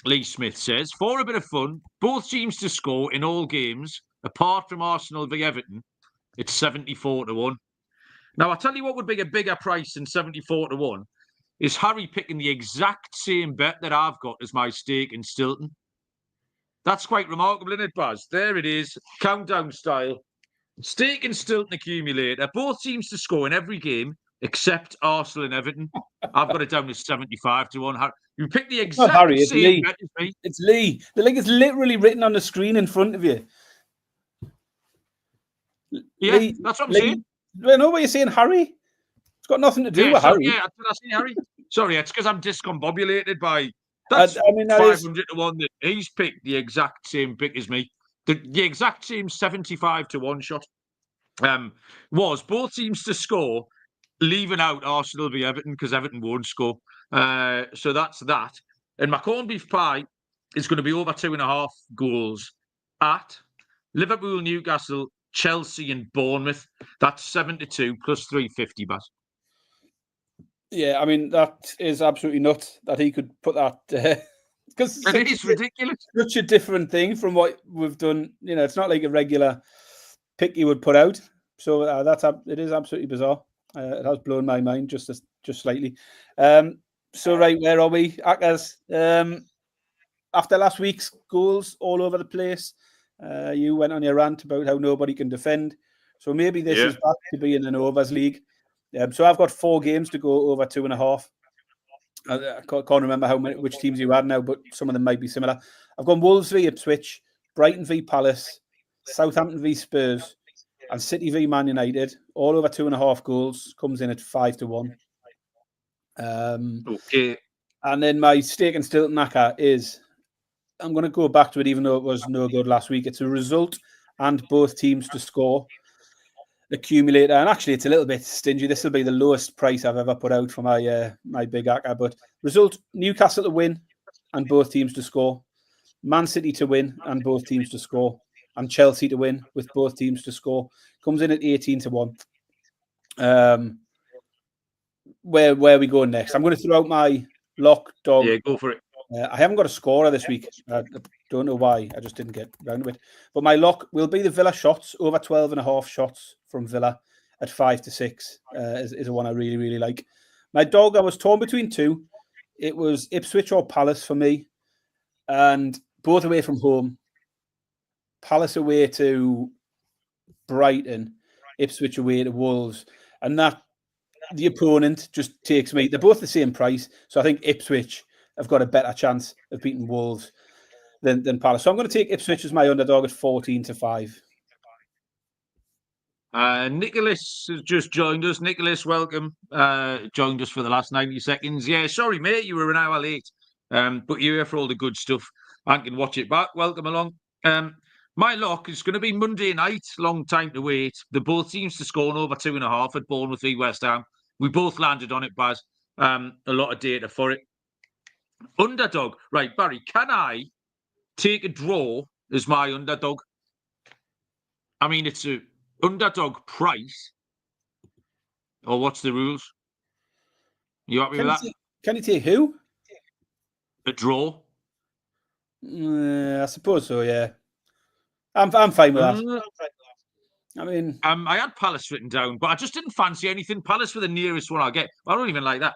Lee Smith says, for a bit of fun, both teams to score in all games, apart from Arsenal v Everton, it's 74 to 1. Now, I'll tell you what would be a bigger price than 74 to 1 is Harry picking the exact same bet that I've got as my stake in Stilton. That's quite remarkable, isn't it, Baz? There it is, countdown style. Stake and Stilton accumulator, both teams to score in every game, except Arsenal and Everton. I've got it down to 75 to 1. You picked the exact same bet as me. It's Lee. The link is literally written on the screen in front of you. Yeah, Lee, that's what I'm saying. I know what you're saying, Harry. It's got nothing to do with Harry. Yeah, did I say Harry? Sorry, it's because I'm discombobulated by... That's 500 to 1 that he's picked the exact same pick as me. The exact same 75 to 1 shot was both teams to score, leaving out Arsenal v Everton because Everton won't score. So that's that. And my corned beef pie is going to be over 2.5 goals at Liverpool, Newcastle, Chelsea and Bournemouth. That's 7 to 2 plus 350, Baz. Yeah, I mean, that is absolutely nuts that he could put that... Because it is ridiculous. Such a different thing from what we've done. You know, it's not like a regular pick you would put out. So it is absolutely bizarre. It has blown my mind just slightly. So right, where are we? Akas, after last week's goals all over the place, you went on your rant about how nobody can defend. So maybe this is back to being an overs league. So I've got 4 games to go over 2.5. I can't remember which teams you had now, but some of them might be similar. I've gone Wolves v Ipswich, Brighton v Palace, Southampton v Spurs, and City v Man United. All over 2.5 goals. Comes in at 5-1. Okay. And then my stake and Stilton knacker is, I'm going to go back to it, even though it was no good last week. It's a result and both teams to score accumulator. And actually, it's a little bit stingy. This will be the lowest price I've ever put out for my big hacker. But result, Newcastle to win and both teams to score. Man City to win and both teams to score. And Chelsea to win with both teams to score. Comes in at 18-1. Where are we going next? I'm going to throw out my lock dog. Yeah, go for it. I haven't got a scorer this week. I don't know why. I just didn't get round to it. But my lock will be the Villa shots, over 12.5 shots from Villa at 5-6 is the one I really, really like. My dog, I was torn between two. It was Ipswich or Palace for me. And both away from home. Palace away to Brighton, Ipswich away to Wolves. And that the opponent just takes me. They're both the same price. So I think Ipswich have got a better chance of beating Wolves than Palace. So I'm going to take Ipswich as my underdog at 14-5. Nicholas has just joined us. Nicholas, welcome. Joined us for the last 90 seconds. Yeah, sorry, mate, you were an hour late. But you're here for all the good stuff. I can watch it back. Welcome along. My lock is going to be Monday night. Long time to wait. The both teams to score over 2.5 at Bournemouth v West Ham. We both landed on it, Baz. A lot of data for it. Underdog. Right, Barry, can I take a draw as my underdog? I mean, it's a underdog price. Or what's the rules? You happy with that? Can you take who? A draw. I suppose so, yeah. I'm fine with that. I mean... I had Palace written down, but I just didn't fancy anything. Palace were the nearest one I'll get. I don't even like that.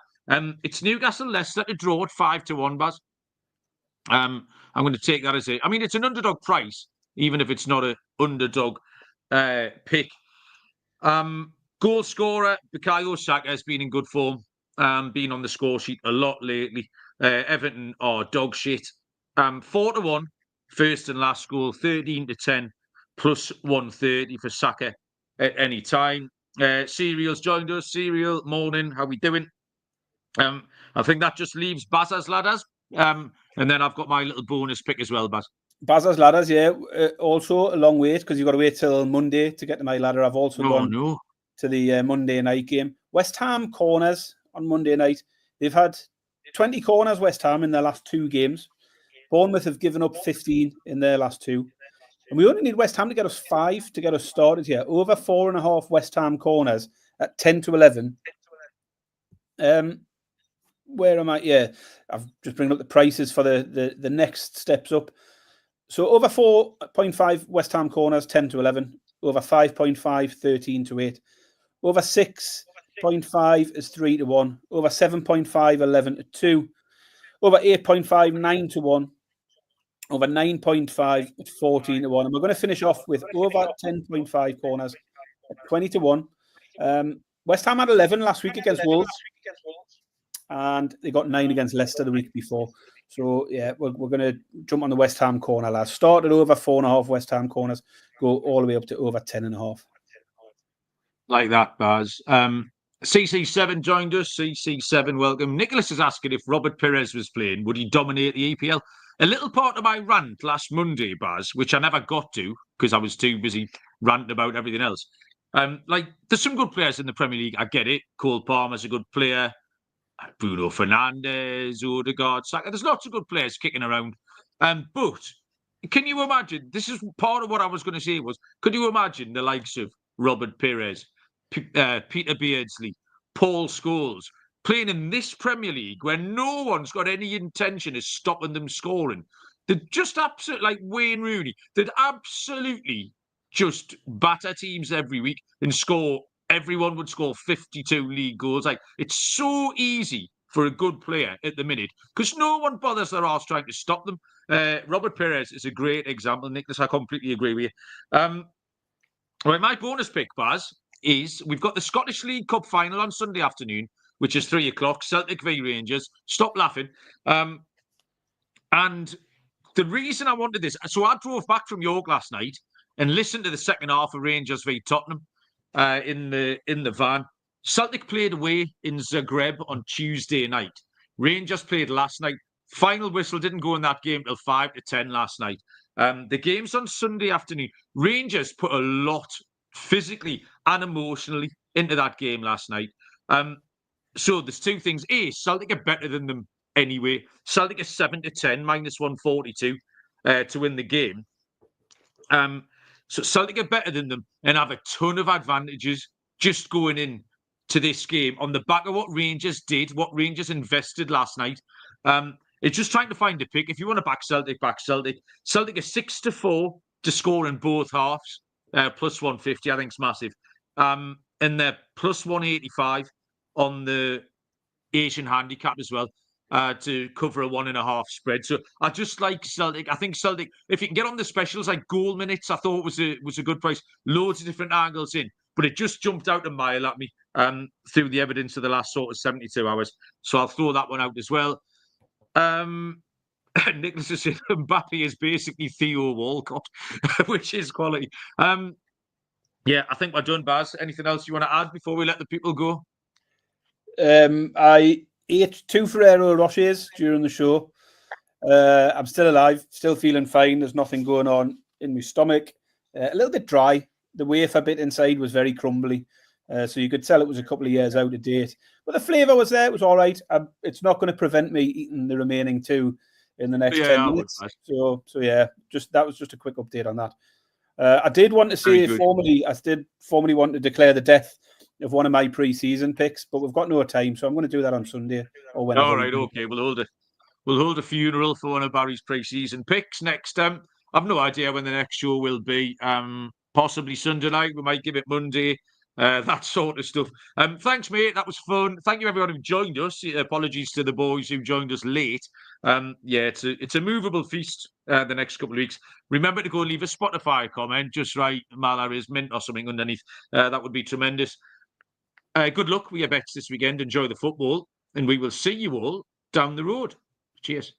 It's Newcastle Leicester to draw at 5-1, Baz. I'm going to take that as it. I mean, it's an underdog price, even if it's not an underdog pick. Goal scorer, Bukayo Saka has been in good form, been on the score sheet a lot lately. Everton are dog shit. 4-1, first and last goal, 13-10, plus 130 for Saka at any time. Serial's joined us. Serial, morning, how we doing? I think that just leaves Baz's ladders. And then I've got my little bonus pick as well, Baz. Baz's ladders, yeah. Also a long wait because you've got to wait till Monday to get to my ladder. I've also gone to the Monday night game. West Ham corners on Monday night. They've had 20 corners, West Ham, in their last 2 games. Bournemouth have given up 15 in their last 2. And we only need West Ham to get us 5 to get us started here. Over 4.5 West Ham corners at 10-11. Where am I? Yeah, I've just bringing up the prices for the next steps up. So over 4.5 West Ham corners, 10-11. Over 5.5, 13-8. Over 6.5 is 3-1. Over 7.5, 11-2. Over 8.5, 9-1. Over 9.5 at 14-1. And we're going to finish off with over 10.5 corners at 20-1. West Ham had 11 last week against Wolves. And they got 9 against Leicester the week before. So, yeah, we're going to jump on the West Ham corner, lads. Start at over 4.5 West Ham corners, go all the way up to over 10.5. Like that, Baz. CC7 joined us. CC7, welcome. Nicholas is asking if Robert Perez was playing, would he dominate the EPL? A little part of my rant last Monday, Baz, which I never got to because I was too busy ranting about everything else. There's some good players in the Premier League. I get it. Cole Palmer's a good player. Bruno Fernandes, Odegaard, Saka. There's lots of good players kicking around. But can you imagine? This is part of what I was going to say was, could you imagine the likes of Robert Perez, Peter Beardsley, Paul Scholes playing in this Premier League where no one's got any intention of stopping them scoring? They're just absolutely like Wayne Rooney. They'd absolutely just batter teams every week and score. Everyone would score 52 league goals. Like, it's so easy for a good player at the minute because no one bothers their arse trying to stop them. Robert Perez is a great example, Nicholas. I completely agree with you. Right, my bonus pick, Baz, is we've got the Scottish League Cup final on Sunday afternoon. which is 3 o'clock, Celtic v Rangers. Stop laughing. And the reason I wanted this, so I drove back from York last night and listened to the second half of Rangers v Tottenham in the van. Celtic played away in Zagreb on Tuesday night. Rangers played last night. Final whistle didn't go in that game till 5-10 last night. The game's on Sunday afternoon. Rangers put a lot physically and emotionally into that game last night. So there's two things. A, Celtic are better than them anyway. Celtic are 7-10, minus 142 to win the game. So Celtic are better than them and have a ton of advantages just going in to this game on the back of what Rangers did, what Rangers invested last night. It's just trying to find a pick. If you want to back Celtic, back Celtic. Celtic are 6-4 to score in both halves. Plus 150, I think is massive. And they're plus 185 on the Asian handicap as well to cover a 1.5 spread. So I just like Celtic. I think Celtic, if you can get on the specials like goal minutes, I thought was a good price. Loads of different angles in, but it just jumped out a mile at me through the evidence of the last sort of 72 hours. So I'll throw that one out as well. Nicholas is saying Mbappe is basically Theo Walcott, which is quality. Yeah, I think we're done, Baz. Anything else you want to add before we let the people go? I ate 2 Ferrero Rochers during the show. I'm still alive, still feeling fine. There's nothing going on in my stomach. A little bit dry. The wafer bit inside was very crumbly. So you could tell it was a couple of years out of date. But the flavour was there. It was all right. It's not going to prevent me eating the remaining 2 in the next 10 minutes. So yeah, that was just a quick update on that. I did want to say formally want to declare the death of one of my pre-season picks, but we've got no time, so I'm going to do that on Sunday or whenever. All right, okay. We'll hold a funeral for one of Barry's pre-season picks next. I've no idea when the next show will be. Possibly Sunday night. We might give it Monday. That sort of stuff. Thanks, mate. That was fun. Thank you, everyone who joined us. Apologies to the boys who joined us late. Yeah, it's a movable feast the next couple of weeks. Remember to go and leave a Spotify comment. Just write Mala is mint or something underneath. That would be tremendous. Good luck with your bets this weekend. Enjoy the football, and we will see you all down the road. Cheers.